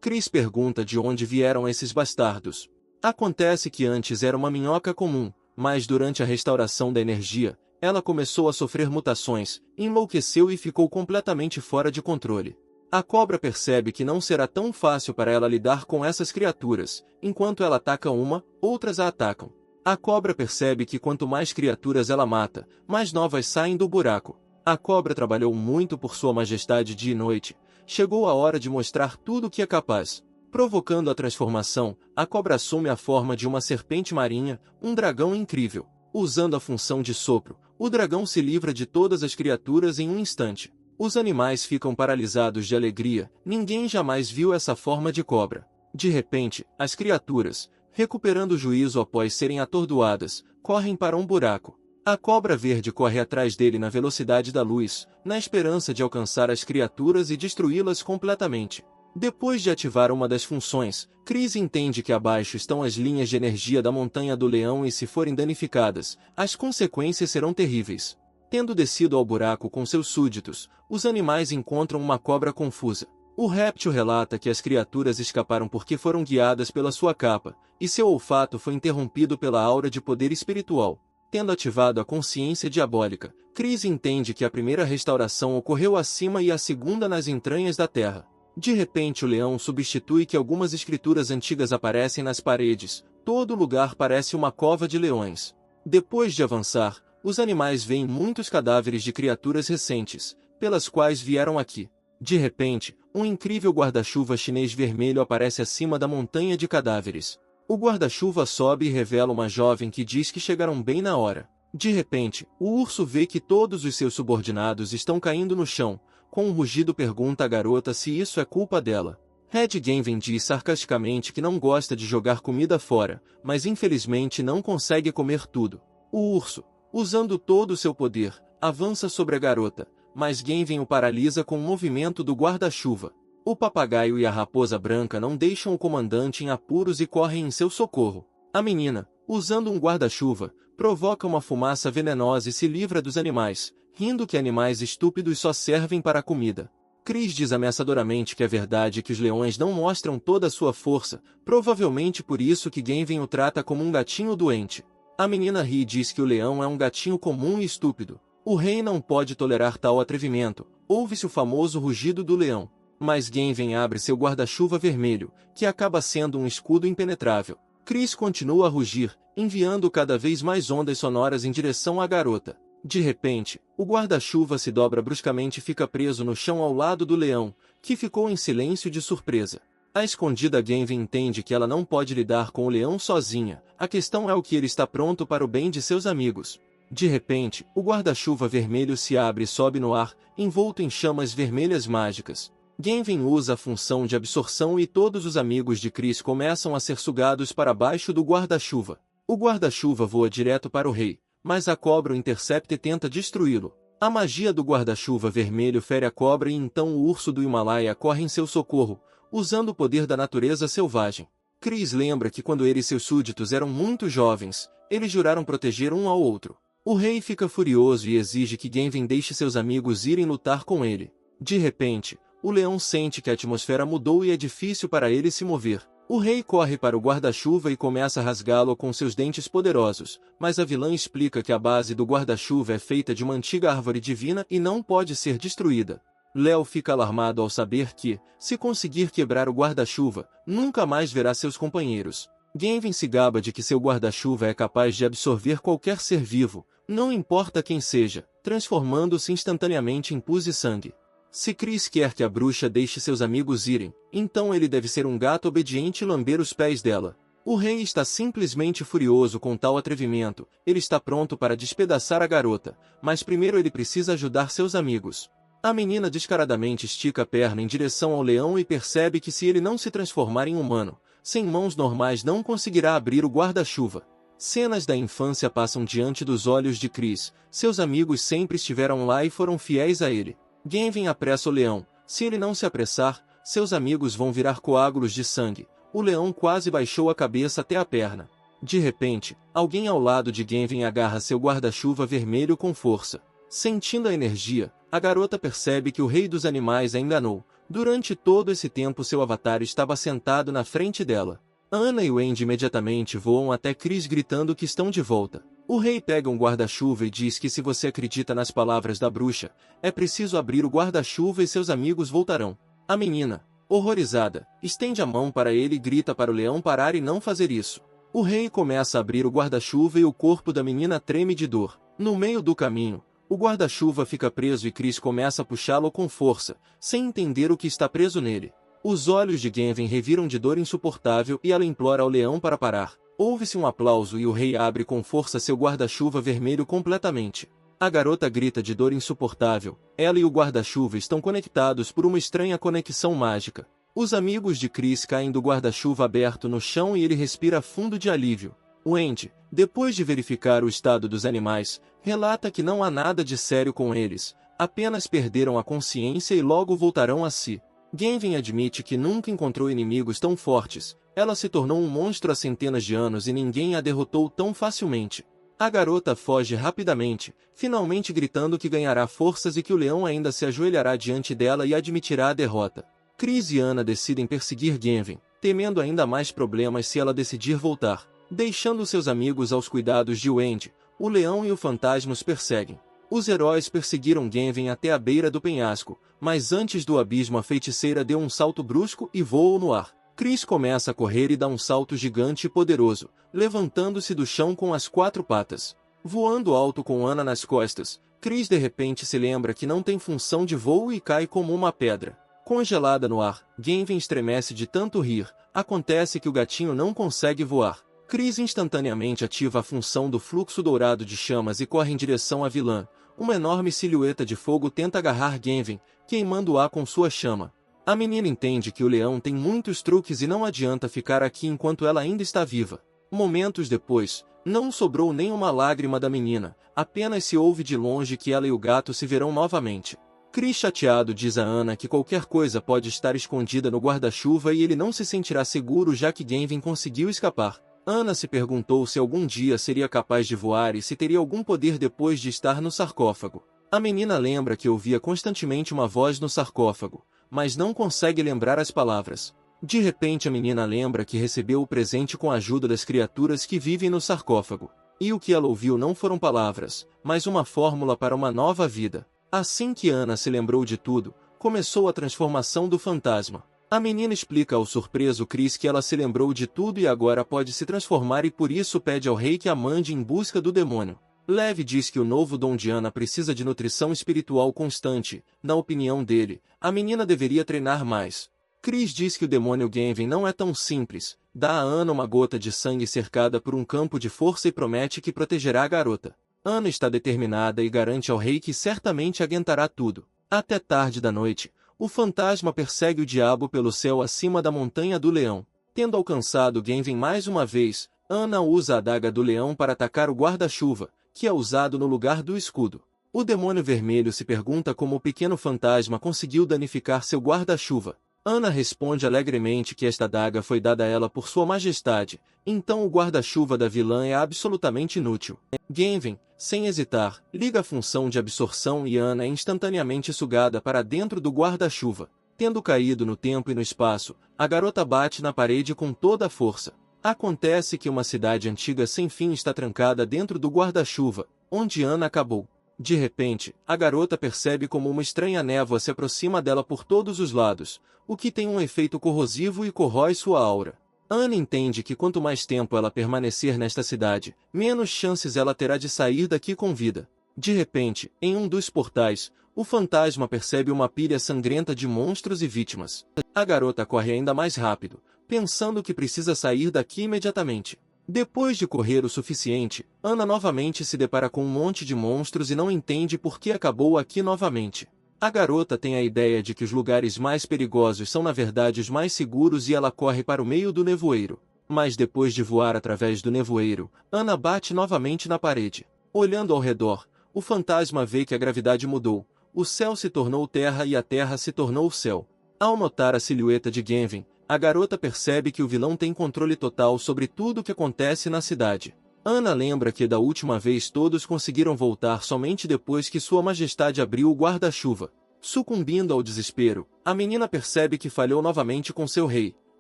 Chris pergunta de onde vieram esses bastardos. Acontece que antes era uma minhoca comum, mas durante a restauração da energia, ela começou a sofrer mutações, enlouqueceu e ficou completamente fora de controle. A cobra percebe que não será tão fácil para ela lidar com essas criaturas, enquanto ela ataca uma, outras a atacam. A cobra percebe que quanto mais criaturas ela mata, mais novas saem do buraco. A cobra trabalhou muito por sua majestade dia e noite. Chegou a hora de mostrar tudo o que é capaz. Provocando a transformação, a cobra assume a forma de uma serpente marinha, um dragão incrível. Usando a função de sopro, o dragão se livra de todas as criaturas em um instante. Os animais ficam paralisados de alegria, ninguém jamais viu essa forma de cobra. De repente, as criaturas, recuperando o juízo após serem atordoadas, correm para um buraco. A cobra verde corre atrás dele na velocidade da luz, na esperança de alcançar as criaturas e destruí-las completamente. Depois de ativar uma das funções, Chris entende que abaixo estão as linhas de energia da montanha do leão e se forem danificadas, as consequências serão terríveis. Tendo descido ao buraco com seus súditos, os animais encontram uma cobra confusa. O réptil relata que as criaturas escaparam porque foram guiadas pela sua capa, e seu olfato foi interrompido pela aura de poder espiritual. Tendo ativado a consciência diabólica, Chris entende que a primeira restauração ocorreu acima e a segunda nas entranhas da terra. De repente o leão substitui que algumas escrituras antigas aparecem nas paredes, todo lugar parece uma cova de leões. Depois de avançar, os animais veem muitos cadáveres de criaturas recentes, pelas quais vieram aqui. De repente, um incrível guarda-chuva chinês vermelho aparece acima da montanha de cadáveres. O guarda-chuva sobe e revela uma jovem que diz que chegaram bem na hora. De repente, o urso vê que todos os seus subordinados estão caindo no chão, Com um rugido pergunta à garota se isso é culpa dela. Red Genvin diz sarcasticamente que não gosta de jogar comida fora, mas infelizmente não consegue comer tudo. O urso, usando todo o seu poder, avança sobre a garota, mas Genvin o paralisa com o movimento do guarda-chuva. O papagaio e a raposa branca não deixam o comandante em apuros e correm em seu socorro. A menina, usando um guarda-chuva, provoca uma fumaça venenosa e se livra dos animais, rindo que animais estúpidos só servem para a comida. Chris diz ameaçadoramente que é verdade que os leões não mostram toda a sua força, provavelmente por isso que Genvin o trata como um gatinho doente. A menina ri e diz que o leão é um gatinho comum e estúpido. O rei não pode tolerar tal atrevimento. Ouve-se o famoso rugido do leão. Mas Genvin abre seu guarda-chuva vermelho, que acaba sendo um escudo impenetrável. Chris continua a rugir, enviando cada vez mais ondas sonoras em direção à garota. De repente, o guarda-chuva se dobra bruscamente e fica preso no chão ao lado do leão, que ficou em silêncio de surpresa. A escondida Genvin entende que ela não pode lidar com o leão sozinha. A questão é o que ele está pronto para o bem de seus amigos. De repente, o guarda-chuva vermelho se abre e sobe no ar, envolto em chamas vermelhas mágicas. Genvin usa a função de absorção e todos os amigos de Chris começam a ser sugados para baixo do guarda-chuva. O guarda-chuva voa direto para o rei, mas a cobra o intercepta e tenta destruí-lo. A magia do guarda-chuva vermelho fere a cobra e então o urso do Himalaia corre em seu socorro, usando o poder da natureza selvagem. Chris lembra que quando ele e seus súditos eram muito jovens, eles juraram proteger um ao outro. O rei fica furioso e exige que Genvin deixe seus amigos irem lutar com ele. De repente, o leão sente que a atmosfera mudou e é difícil para ele se mover. O rei corre para o guarda-chuva e começa a rasgá-lo com seus dentes poderosos, mas a vilã explica que a base do guarda-chuva é feita de uma antiga árvore divina e não pode ser destruída. Léo fica alarmado ao saber que, se conseguir quebrar o guarda-chuva, nunca mais verá seus companheiros. Genvin se gaba de que seu guarda-chuva é capaz de absorver qualquer ser vivo, não importa quem seja, transformando-se instantaneamente em pus e sangue. Se Chris quer que a bruxa deixe seus amigos irem, então ele deve ser um gato obediente e lamber os pés dela. O rei está simplesmente furioso com tal atrevimento, ele está pronto para despedaçar a garota, mas primeiro ele precisa ajudar seus amigos. A menina descaradamente estica a perna em direção ao leão e percebe que se ele não se transformar em humano, sem mãos normais não conseguirá abrir o guarda-chuva. Cenas da infância passam diante dos olhos de Chris, seus amigos sempre estiveram lá e foram fiéis a ele. Genvin apressa o leão. Se ele não se apressar, seus amigos vão virar coágulos de sangue. O leão quase baixou a cabeça até a perna. De repente, alguém ao lado de Genvin agarra seu guarda-chuva vermelho com força. Sentindo a energia, a garota percebe que o rei dos animais a enganou. Durante todo esse tempo seu avatar estava sentado na frente dela. Anna e Wendy imediatamente voam até Chris gritando que estão de volta. O rei pega um guarda-chuva e diz que se você acredita nas palavras da bruxa, é preciso abrir o guarda-chuva e seus amigos voltarão. A menina, horrorizada, estende a mão para ele e grita para o leão parar e não fazer isso. O rei começa a abrir o guarda-chuva e o corpo da menina treme de dor. No meio do caminho, o guarda-chuva fica preso e Chris começa a puxá-lo com força, sem entender o que está preso nele. Os olhos de Genvin reviram de dor insuportável e ela implora ao leão para parar. Ouve-se um aplauso e o rei abre com força seu guarda-chuva vermelho completamente. A garota grita de dor insuportável. Ela e o guarda-chuva estão conectados por uma estranha conexão mágica. Os amigos de Chris caem do guarda-chuva aberto no chão e ele respira fundo de alívio. Wendy, depois de verificar o estado dos animais, relata que não há nada de sério com eles, apenas perderam a consciência e logo voltarão a si. Genvin admite que nunca encontrou inimigos tão fortes. Ela se tornou um monstro há centenas de anos e ninguém a derrotou tão facilmente. A garota foge rapidamente, finalmente gritando que ganhará forças e que o leão ainda se ajoelhará diante dela e admitirá a derrota. Chris e Anna decidem perseguir Genvin, temendo ainda mais problemas se ela decidir voltar. Deixando seus amigos aos cuidados de Wendy, o leão e o fantasma os perseguem. Os heróis perseguiram Genvin até a beira do penhasco, mas antes do abismo a feiticeira deu um salto brusco e voou no ar. Chris começa a correr e dá um salto gigante e poderoso, levantando-se do chão com as 4 patas. Voando alto com Anna nas costas, Chris de repente se lembra que não tem função de voo e cai como uma pedra. Congelada no ar, Genvin estremece de tanto rir. Acontece que o gatinho não consegue voar. Chris instantaneamente ativa a função do fluxo dourado de chamas e corre em direção à vilã. Uma enorme silhueta de fogo tenta agarrar Genvin, queimando-a com sua chama. A menina entende que o leão tem muitos truques e não adianta ficar aqui enquanto ela ainda está viva. Momentos depois, não sobrou nem uma lágrima da menina, apenas se ouve de longe que ela e o gato se verão novamente. Chris, chateado, diz a Anna que qualquer coisa pode estar escondida no guarda-chuva e ele não se sentirá seguro já que Genvin conseguiu escapar. Anna se perguntou se algum dia seria capaz de voar e se teria algum poder depois de estar no sarcófago. A menina lembra que ouvia constantemente uma voz no sarcófago, mas não consegue lembrar as palavras. De repente a menina lembra que recebeu o presente com a ajuda das criaturas que vivem no sarcófago. E o que ela ouviu não foram palavras, mas uma fórmula para uma nova vida. Assim que Anna se lembrou de tudo, começou a transformação do fantasma. A menina explica ao surpreso Chris que ela se lembrou de tudo e agora pode se transformar e por isso pede ao rei que a mande em busca do demônio. Levi diz que o novo dom de Anna precisa de nutrição espiritual constante. Na opinião dele, a menina deveria treinar mais. Chris diz que o demônio Genvin não é tão simples, dá a Anna uma gota de sangue cercada por um campo de força e promete que protegerá a garota. Anna está determinada e garante ao rei que certamente aguentará tudo. Até tarde da noite, o fantasma persegue o diabo pelo céu acima da montanha do leão. Tendo alcançado Genvin mais uma vez, Anna usa a adaga do leão para atacar o guarda-chuva, que é usado no lugar do escudo. O demônio vermelho se pergunta como o pequeno fantasma conseguiu danificar seu guarda-chuva. Anna responde alegremente que esta adaga foi dada a ela por sua majestade, então o guarda-chuva da vilã é absolutamente inútil. Genvin, sem hesitar, liga a função de absorção e Anna é instantaneamente sugada para dentro do guarda-chuva. Tendo caído no tempo e no espaço, a garota bate na parede com toda a força. Acontece que uma cidade antiga sem fim está trancada dentro do guarda-chuva, onde Anna acabou. De repente, a garota percebe como uma estranha névoa se aproxima dela por todos os lados, o que tem um efeito corrosivo e corrói sua aura. Anna entende que quanto mais tempo ela permanecer nesta cidade, menos chances ela terá de sair daqui com vida. De repente, em um dos portais, o fantasma percebe uma pilha sangrenta de monstros e vítimas. A garota corre ainda mais rápido, pensando que precisa sair daqui imediatamente. Depois de correr o suficiente, Anna novamente se depara com um monte de monstros e não entende por que acabou aqui novamente. A garota tem a ideia de que os lugares mais perigosos são na verdade os mais seguros e ela corre para o meio do nevoeiro. Mas depois de voar através do nevoeiro, Anna bate novamente na parede. Olhando ao redor, o fantasma vê que a gravidade mudou. O céu se tornou terra e a terra se tornou céu. Ao notar a silhueta de Genvin, a garota percebe que o vilão tem controle total sobre tudo o que acontece na cidade. Anna lembra que da última vez todos conseguiram voltar somente depois que Sua Majestade abriu o guarda-chuva. Sucumbindo ao desespero, a menina percebe que falhou novamente com seu rei,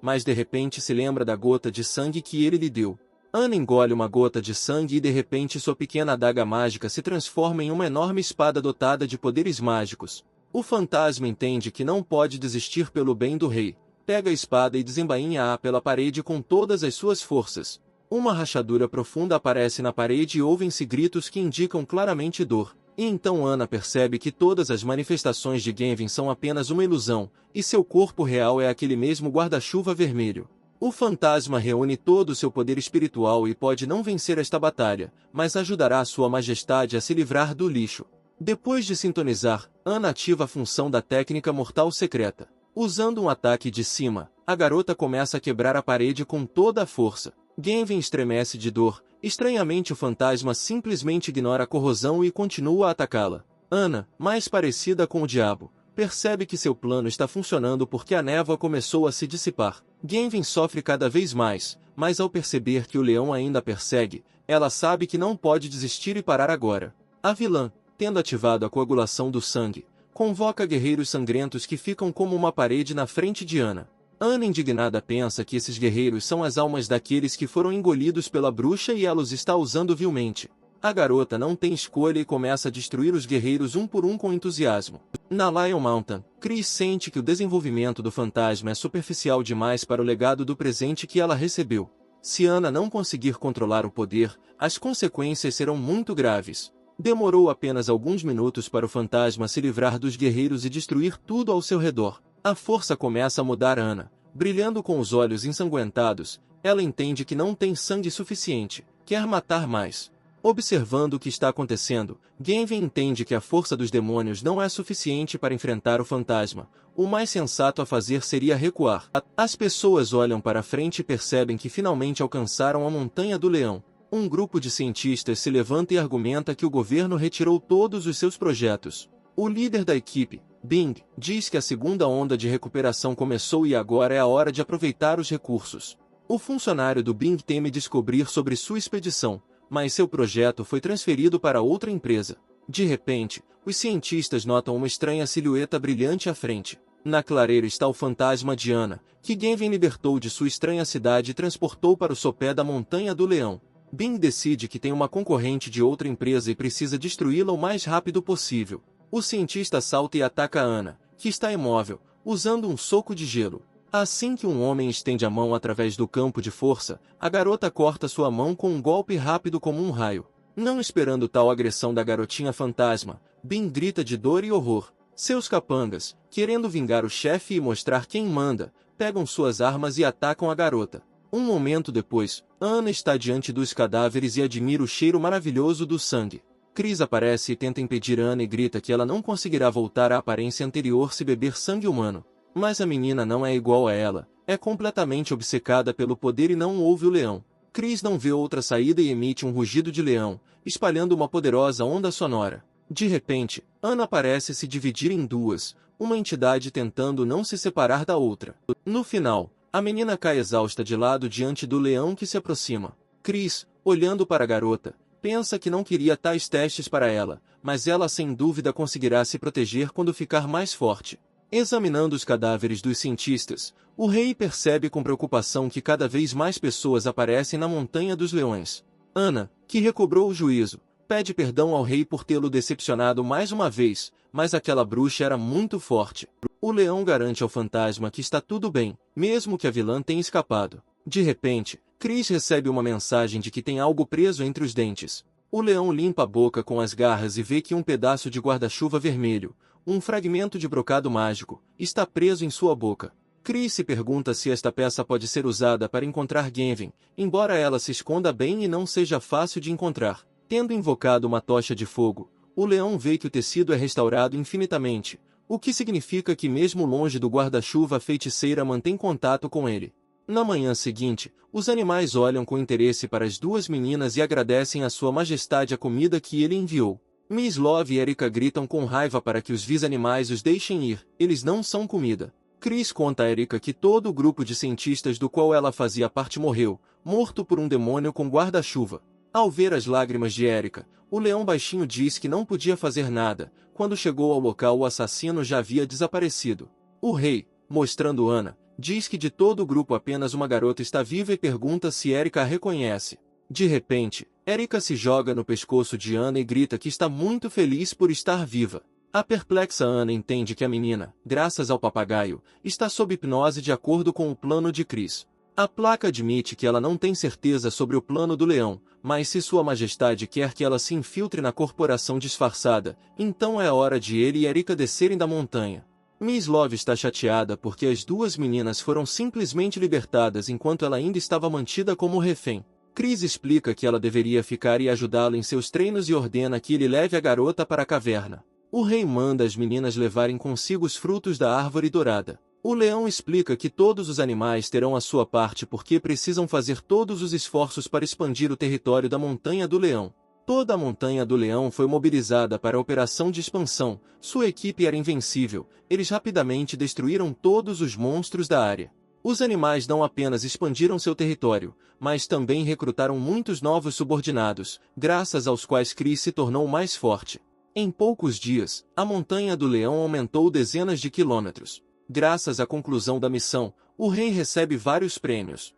mas de repente se lembra da gota de sangue que ele lhe deu. Anna engole uma gota de sangue e de repente sua pequena adaga mágica se transforma em uma enorme espada dotada de poderes mágicos. O fantasma entende que não pode desistir pelo bem do rei. Pega a espada e desembainha-a pela parede com todas as suas forças. Uma rachadura profunda aparece na parede e ouvem-se gritos que indicam claramente dor. E então Anna percebe que todas as manifestações de Genvin são apenas uma ilusão, e seu corpo real é aquele mesmo guarda-chuva vermelho. O fantasma reúne todo o seu poder espiritual e pode não vencer esta batalha, mas ajudará Sua Majestade a se livrar do lixo. Depois de sintonizar, Anna ativa a função da técnica mortal secreta. Usando um ataque de cima, a garota começa a quebrar a parede com toda a força. Genvin estremece de dor. Estranhamente o fantasma simplesmente ignora a corrosão e continua a atacá-la. Anna, mais parecida com o diabo, percebe que seu plano está funcionando porque a névoa começou a se dissipar. Genvin sofre cada vez mais, mas ao perceber que o leão ainda a persegue, ela sabe que não pode desistir e parar agora. A vilã, tendo ativado a coagulação do sangue, convoca guerreiros sangrentos que ficam como uma parede na frente de Anna. Anna indignada pensa que esses guerreiros são as almas daqueles que foram engolidos pela bruxa e ela os está usando vilmente. A garota não tem escolha e começa a destruir os guerreiros um por um com entusiasmo. Na Lion Mountain, Chris sente que o desenvolvimento do fantasma é superficial demais para o legado do presente que ela recebeu. Se Anna não conseguir controlar o poder, as consequências serão muito graves. Demorou apenas alguns minutos para o fantasma se livrar dos guerreiros e destruir tudo ao seu redor. A força começa a mudar Anna. Brilhando com os olhos ensanguentados, ela entende que não tem sangue suficiente, quer matar mais. Observando o que está acontecendo, Genvin entende que a força dos demônios não é suficiente para enfrentar o fantasma. O mais sensato a fazer seria recuar. As pessoas olham para frente e percebem que finalmente alcançaram a Montanha do Leão. Um grupo de cientistas se levanta e argumenta que o governo retirou todos os seus projetos. O líder da equipe, Bing, diz que a segunda onda de recuperação começou e agora é a hora de aproveitar os recursos. O funcionário do Bing teme descobrir sobre sua expedição, mas seu projeto foi transferido para outra empresa. De repente, os cientistas notam uma estranha silhueta brilhante à frente. Na clareira está o fantasma de Ana, que Genvin libertou de sua estranha cidade e transportou para o sopé da Montanha do Leão. Bing decide que tem uma concorrente de outra empresa e precisa destruí-la o mais rápido possível. O cientista salta e ataca Ana, que está imóvel, usando um soco de gelo. Assim que um homem estende a mão através do campo de força, a garota corta sua mão com um golpe rápido como um raio. Não esperando tal agressão da garotinha fantasma, Bing grita de dor e horror. Seus capangas, querendo vingar o chefe e mostrar quem manda, pegam suas armas e atacam a garota. Um momento depois, Ana está diante dos cadáveres e admira o cheiro maravilhoso do sangue. Chris aparece e tenta impedir Ana e grita que ela não conseguirá voltar à aparência anterior se beber sangue humano. Mas a menina não é igual a ela, é completamente obcecada pelo poder e não ouve o leão. Chris não vê outra saída e emite um rugido de leão, espalhando uma poderosa onda sonora. De repente, Ana parece se dividir em duas, uma entidade tentando não se separar da outra. No final, a menina cai exausta de lado diante do leão que se aproxima. Chris, olhando para a garota, pensa que não queria tais testes para ela, mas ela sem dúvida conseguirá se proteger quando ficar mais forte. Examinando os cadáveres dos cientistas, o rei percebe com preocupação que cada vez mais pessoas aparecem na Montanha dos Leões. Ana, que recobrou o juízo, pede perdão ao rei por tê-lo decepcionado mais uma vez, mas aquela bruxa era muito forte. O leão garante ao fantasma que está tudo bem, mesmo que a vilã tenha escapado. De repente, Chris recebe uma mensagem de que tem algo preso entre os dentes. O leão limpa a boca com as garras e vê que um pedaço de guarda-chuva vermelho, um fragmento de brocado mágico, está preso em sua boca. Chris se pergunta se esta peça pode ser usada para encontrar Genvin, embora ela se esconda bem e não seja fácil de encontrar. Tendo invocado uma tocha de fogo, o leão vê que o tecido é restaurado infinitamente, o que significa que mesmo longe do guarda-chuva a feiticeira mantém contato com ele. Na manhã seguinte, os animais olham com interesse para as duas meninas e agradecem a sua majestade a comida que ele enviou. Miss Love e Erica gritam com raiva para que os vis-animais os deixem ir, eles não são comida. Chris conta a Erica que todo o grupo de cientistas do qual ela fazia parte morreu, morto por um demônio com guarda-chuva. Ao ver as lágrimas de Erica, o leão baixinho diz que não podia fazer nada. Quando chegou ao local o assassino já havia desaparecido. O rei, mostrando Ana, diz que de todo o grupo apenas uma garota está viva e pergunta se Erica a reconhece. De repente, Erica se joga no pescoço de Ana e grita que está muito feliz por estar viva. A perplexa Ana entende que a menina, graças ao papagaio, está sob hipnose de acordo com o plano de Chris. A placa admite que ela não tem certeza sobre o plano do leão, mas se Sua Majestade quer que ela se infiltre na corporação disfarçada, então é hora de ele e Erica descerem da montanha. Miss Love está chateada porque as duas meninas foram simplesmente libertadas enquanto ela ainda estava mantida como refém. Chris explica que ela deveria ficar e ajudá-lo em seus treinos e ordena que ele leve a garota para a caverna. O rei manda as meninas levarem consigo os frutos da árvore dourada. O leão explica que todos os animais terão a sua parte porque precisam fazer todos os esforços para expandir o território da Montanha do Leão. Toda a Montanha do Leão foi mobilizada para a operação de expansão, sua equipe era invencível, eles rapidamente destruíram todos os monstros da área. Os animais não apenas expandiram seu território, mas também recrutaram muitos novos subordinados, graças aos quais Chris se tornou mais forte. Em poucos dias, a Montanha do Leão aumentou dezenas de quilômetros. Graças à conclusão da missão, o rei recebe vários prêmios.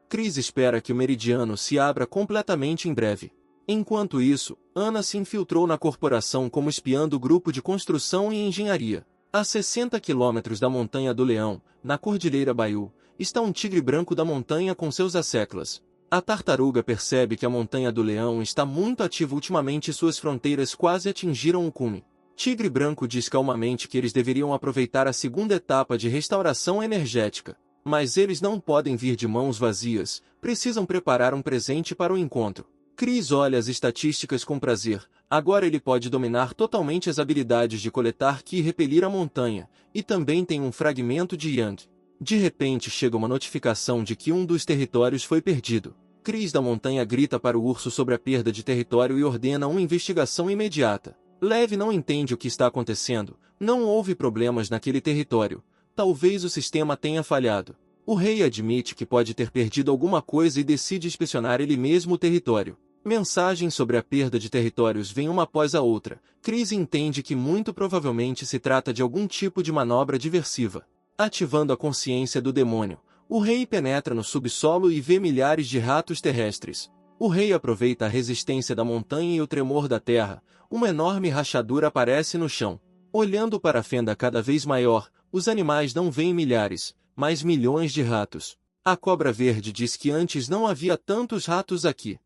Chris espera que o meridiano se abra completamente em breve. Enquanto isso, Ana se infiltrou na corporação como espiã do grupo de construção e engenharia. A 60 quilômetros da Montanha do Leão, na Cordilheira Baiú, está um tigre branco da montanha com seus asseclas. A tartaruga percebe que a Montanha do Leão está muito ativa ultimamente e suas fronteiras quase atingiram o cume. Tigre Branco diz calmamente que eles deveriam aproveitar a segunda etapa de restauração energética. Mas eles não podem vir de mãos vazias, precisam preparar um presente para o encontro. Chris olha as estatísticas com prazer. Agora ele pode dominar totalmente as habilidades de coletar Ki e repelir a montanha, e também tem um fragmento de Yang. De repente chega uma notificação de que um dos territórios foi perdido. Chris da montanha grita para o urso sobre a perda de território e ordena uma investigação imediata. Lev não entende o que está acontecendo, não houve problemas naquele território. Talvez o sistema tenha falhado. O rei admite que pode ter perdido alguma coisa e decide inspecionar ele mesmo o território. Mensagens sobre a perda de territórios vêm uma após a outra. Chris entende que muito provavelmente se trata de algum tipo de manobra diversiva. Ativando a consciência do demônio, o rei penetra no subsolo e vê milhares de ratos terrestres. O rei aproveita a resistência da montanha e o tremor da terra. Uma enorme rachadura aparece no chão. Olhando para a fenda cada vez maior, os animais não veem milhares, mas milhões de ratos. A cobra verde diz que antes não havia tantos ratos aqui.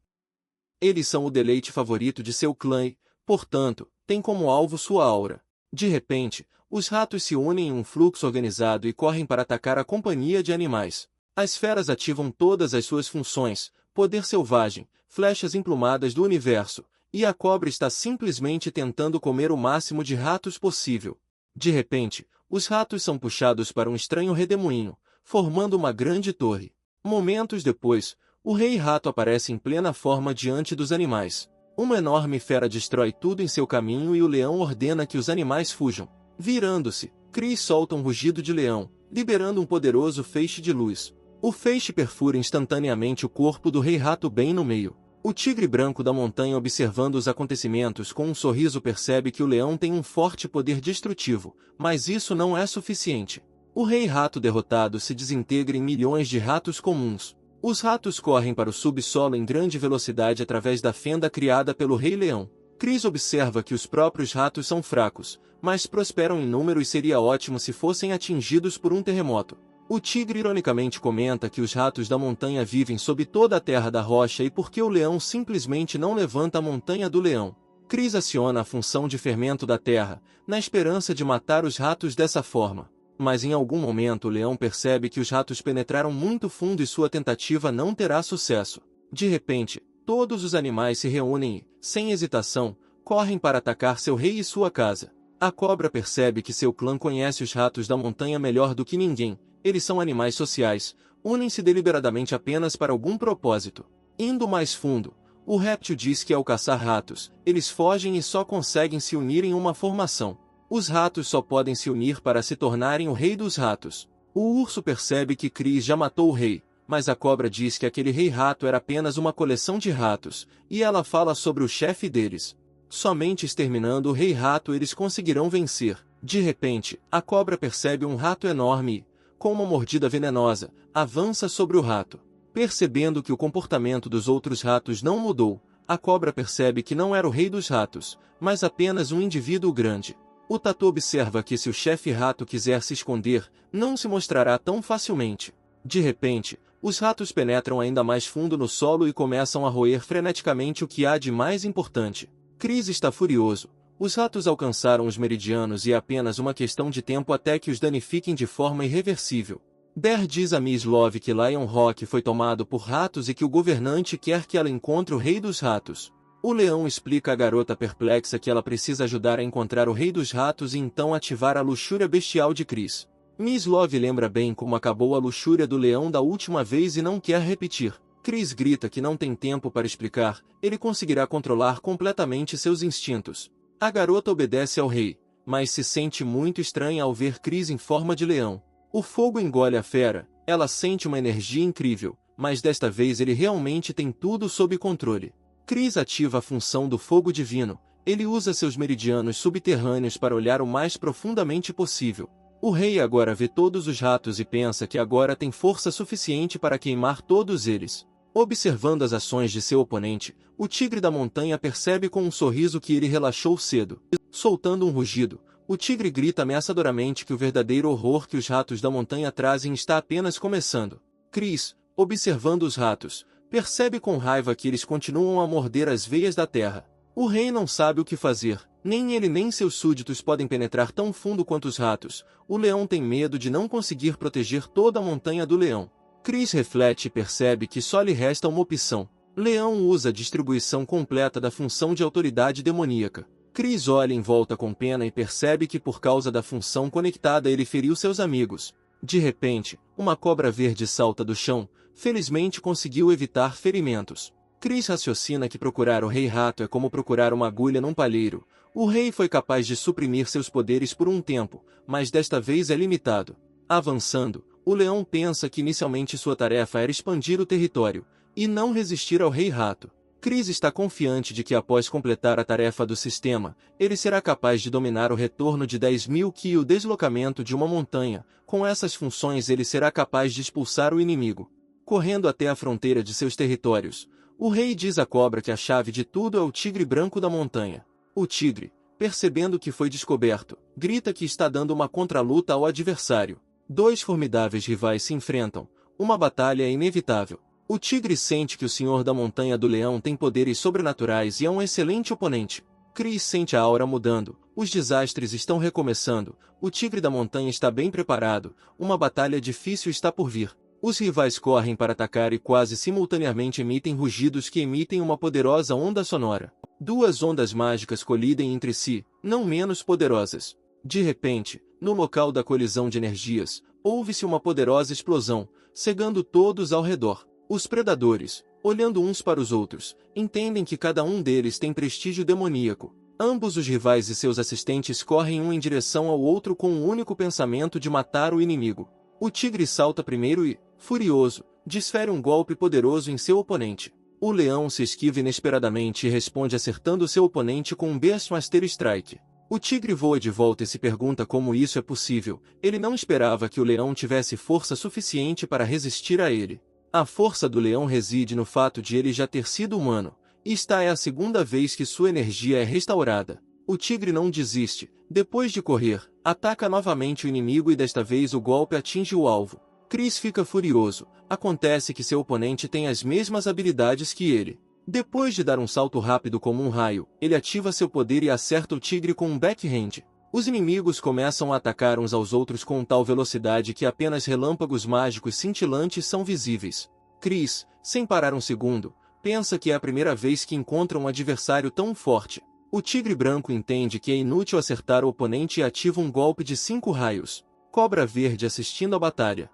Eles são o deleite favorito de seu clã e, portanto, tem como alvo sua aura. De repente, os ratos se unem em um fluxo organizado e correm para atacar a companhia de animais. As feras ativam todas as suas funções, poder selvagem, flechas emplumadas do universo, e a cobra está simplesmente tentando comer o máximo de ratos possível. De repente, os ratos são puxados para um estranho redemoinho, formando uma grande torre. Momentos depois, o rei rato aparece em plena forma diante dos animais. Uma enorme fera destrói tudo em seu caminho e o leão ordena que os animais fujam. Virando-se, Chris solta um rugido de leão, liberando um poderoso feixe de luz. O feixe perfura instantaneamente o corpo do rei rato bem no meio. O tigre branco da montanha, observando os acontecimentos com um sorriso, percebe que o leão tem um forte poder destrutivo, mas isso não é suficiente. O rei rato derrotado se desintegra em milhões de ratos comuns. Os ratos correm para o subsolo em grande velocidade através da fenda criada pelo rei leão. Chris observa que os próprios ratos são fracos, mas prosperam em número e seria ótimo se fossem atingidos por um terremoto. O tigre ironicamente comenta que os ratos da montanha vivem sob toda a terra da rocha e porque o leão simplesmente não levanta a montanha do leão. Chris aciona a função de fermento da terra, na esperança de matar os ratos dessa forma. Mas em algum momento o leão percebe que os ratos penetraram muito fundo e sua tentativa não terá sucesso. De repente, todos os animais se reúnem e, sem hesitação, correm para atacar seu rei e sua casa. A cobra percebe que seu clã conhece os ratos da montanha melhor do que ninguém. Eles são animais sociais, unem-se deliberadamente apenas para algum propósito. Indo mais fundo, o réptil diz que ao caçar ratos, eles fogem e só conseguem se unir em uma formação. Os ratos só podem se unir para se tornarem o rei dos ratos. O urso percebe que Chris já matou o rei, mas a cobra diz que aquele rei rato era apenas uma coleção de ratos, e ela fala sobre o chefe deles. Somente exterminando o rei rato eles conseguirão vencer. De repente, a cobra percebe um rato enorme e, com uma mordida venenosa, avança sobre o rato. Percebendo que o comportamento dos outros ratos não mudou, a cobra percebe que não era o rei dos ratos, mas apenas um indivíduo grande. O tatu observa que se o chefe rato quiser se esconder, não se mostrará tão facilmente. De repente, os ratos penetram ainda mais fundo no solo e começam a roer freneticamente o que há de mais importante. Chris está furioso. Os ratos alcançaram os meridianos e é apenas uma questão de tempo até que os danifiquem de forma irreversível. Bear diz a Miss Love que Lion Rock foi tomado por ratos e que o governante quer que ela encontre o rei dos ratos. O leão explica à garota perplexa que ela precisa ajudar a encontrar o rei dos ratos e então ativar a luxúria bestial de Chris. Miss Love lembra bem como acabou a luxúria do leão da última vez e não quer repetir. Chris grita que não tem tempo para explicar, ele conseguirá controlar completamente seus instintos. A garota obedece ao rei, mas se sente muito estranha ao ver Chris em forma de leão. O fogo engole a fera, ela sente uma energia incrível, mas desta vez ele realmente tem tudo sob controle. Chris ativa a função do fogo divino, ele usa seus meridianos subterrâneos para olhar o mais profundamente possível. O rei agora vê todos os ratos e pensa que agora tem força suficiente para queimar todos eles. Observando as ações de seu oponente, o tigre da montanha percebe com um sorriso que ele relaxou cedo. Soltando um rugido, o tigre grita ameaçadoramente que o verdadeiro horror que os ratos da montanha trazem está apenas começando. Chris, observando os ratos, percebe com raiva que eles continuam a morder as veias da terra. O rei não sabe o que fazer, nem ele nem seus súditos podem penetrar tão fundo quanto os ratos. O leão tem medo de não conseguir proteger toda a montanha do leão. Chris reflete e percebe que só lhe resta uma opção. Leão usa a distribuição completa da função de autoridade demoníaca. Chris olha em volta com pena e percebe que por causa da função conectada ele feriu seus amigos. De repente, uma cobra verde salta do chão, felizmente conseguiu evitar ferimentos. Chris raciocina que procurar o Rei Rato é como procurar uma agulha num palheiro. O rei foi capaz de suprimir seus poderes por um tempo, mas desta vez é limitado. Avançando, o leão pensa que inicialmente sua tarefa era expandir o território, e não resistir ao Rei Rato. Chris está confiante de que após completar a tarefa do sistema, ele será capaz de dominar o retorno de 10.000 Ki e o deslocamento de uma montanha. Com essas funções ele será capaz de expulsar o inimigo. Correndo até a fronteira de seus territórios, o rei diz à cobra que a chave de tudo é o tigre branco da montanha. O tigre, percebendo que foi descoberto, grita que está dando uma contraluta ao adversário. Dois formidáveis rivais se enfrentam. Uma batalha é inevitável. O tigre sente que o Senhor da Montanha do Leão tem poderes sobrenaturais e é um excelente oponente. Chris sente a aura mudando. Os desastres estão recomeçando. O tigre da montanha está bem preparado. Uma batalha difícil está por vir. Os rivais correm para atacar e quase simultaneamente emitem rugidos que emitem uma poderosa onda sonora. Duas ondas mágicas colidem entre si, não menos poderosas. De repente, no local da colisão de energias, houve-se uma poderosa explosão, cegando todos ao redor. Os predadores, olhando uns para os outros, entendem que cada um deles tem prestígio demoníaco. Ambos os rivais e seus assistentes correm um em direção ao outro com o único pensamento de matar o inimigo. O tigre salta primeiro e, furioso, desfere um golpe poderoso em seu oponente. O leão se esquiva inesperadamente e responde acertando seu oponente com um Beastmaster Strike. O tigre voa de volta e se pergunta como isso é possível. Ele não esperava que o leão tivesse força suficiente para resistir a ele. A força do leão reside no fato de ele já ter sido humano. Esta é a segunda vez que sua energia é restaurada. O tigre não desiste. Depois de correr, ataca novamente o inimigo e desta vez o golpe atinge o alvo. Chris fica furioso. Acontece que seu oponente tem as mesmas habilidades que ele. Depois de dar um salto rápido como um raio, ele ativa seu poder e acerta o tigre com um backhand. Os inimigos começam a atacar uns aos outros com tal velocidade que apenas relâmpagos mágicos cintilantes são visíveis. Chris, sem parar um segundo, pensa que é a primeira vez que encontra um adversário tão forte. O tigre branco entende que é inútil acertar o oponente e ativa um golpe de 5 raios. Cobra verde assistindo à batalha.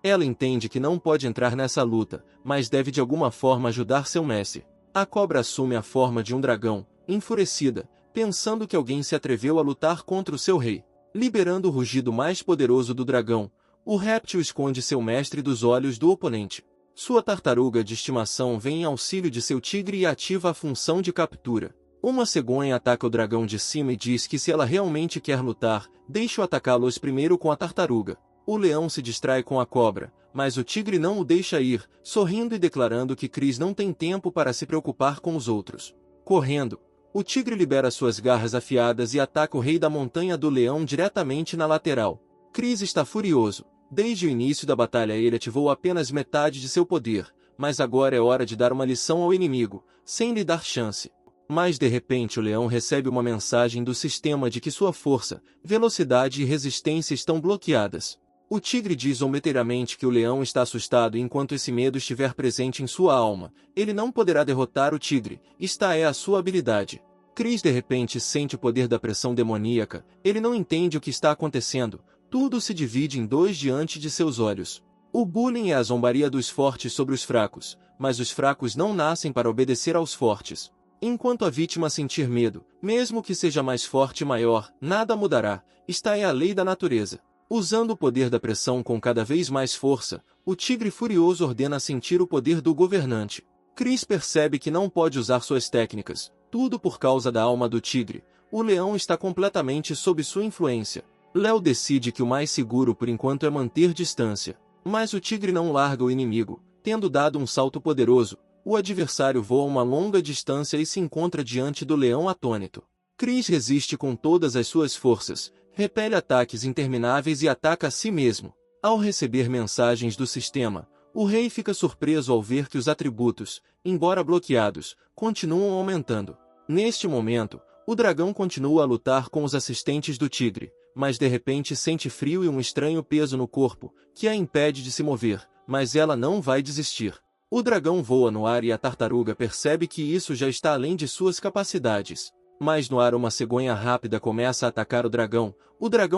Ela entende que não pode entrar nessa luta, mas deve de alguma forma ajudar seu mestre. A cobra assume a forma de um dragão, enfurecida, pensando que alguém se atreveu a lutar contra o seu rei. Liberando o rugido mais poderoso do dragão, o réptil esconde seu mestre dos olhos do oponente. Sua tartaruga de estimação vem em auxílio de seu tigre e ativa a função de captura. Uma cegonha ataca o dragão de cima e diz que se ela realmente quer lutar, deixe-o atacá-los primeiro com a tartaruga. O leão se distrai com a cobra, mas o tigre não o deixa ir, sorrindo e declarando que Chris não tem tempo para se preocupar com os outros. Correndo, o tigre libera suas garras afiadas e ataca o rei da montanha do leão diretamente na lateral. Chris está furioso. Desde o início da batalha ele ativou apenas metade de seu poder, mas agora é hora de dar uma lição ao inimigo, sem lhe dar chance. Mas de repente o leão recebe uma mensagem do sistema de que sua força, velocidade e resistência estão bloqueadas. O tigre diz zombeteiramente que o leão está assustado e enquanto esse medo estiver presente em sua alma, ele não poderá derrotar o tigre. Esta é a sua habilidade. Chris de repente sente o poder da pressão demoníaca. Ele não entende o que está acontecendo. Tudo se divide em dois diante de seus olhos. O bullying é a zombaria dos fortes sobre os fracos, mas os fracos não nascem para obedecer aos fortes. Enquanto a vítima sentir medo, mesmo que seja mais forte e maior, nada mudará. Esta é a lei da natureza. Usando o poder da pressão com cada vez mais força, o tigre furioso ordena sentir o poder do governante. Chris percebe que não pode usar suas técnicas, tudo por causa da alma do tigre. O leão está completamente sob sua influência. Léo decide que o mais seguro por enquanto é manter distância. Mas o tigre não larga o inimigo. Tendo dado um salto poderoso, o adversário voa uma longa distância e se encontra diante do leão atônito. Chris resiste com todas as suas forças, repele ataques intermináveis e ataca a si mesmo. Ao receber mensagens do sistema, o rei fica surpreso ao ver que os atributos, embora bloqueados, continuam aumentando. Neste momento, o dragão continua a lutar com os assistentes do tigre, mas de repente sente frio e um estranho peso no corpo, que a impede de se mover, mas ela não vai desistir. O dragão voa no ar e a tartaruga percebe que isso já está além de suas capacidades. Mas no ar uma cegonha rápida começa a atacar o dragão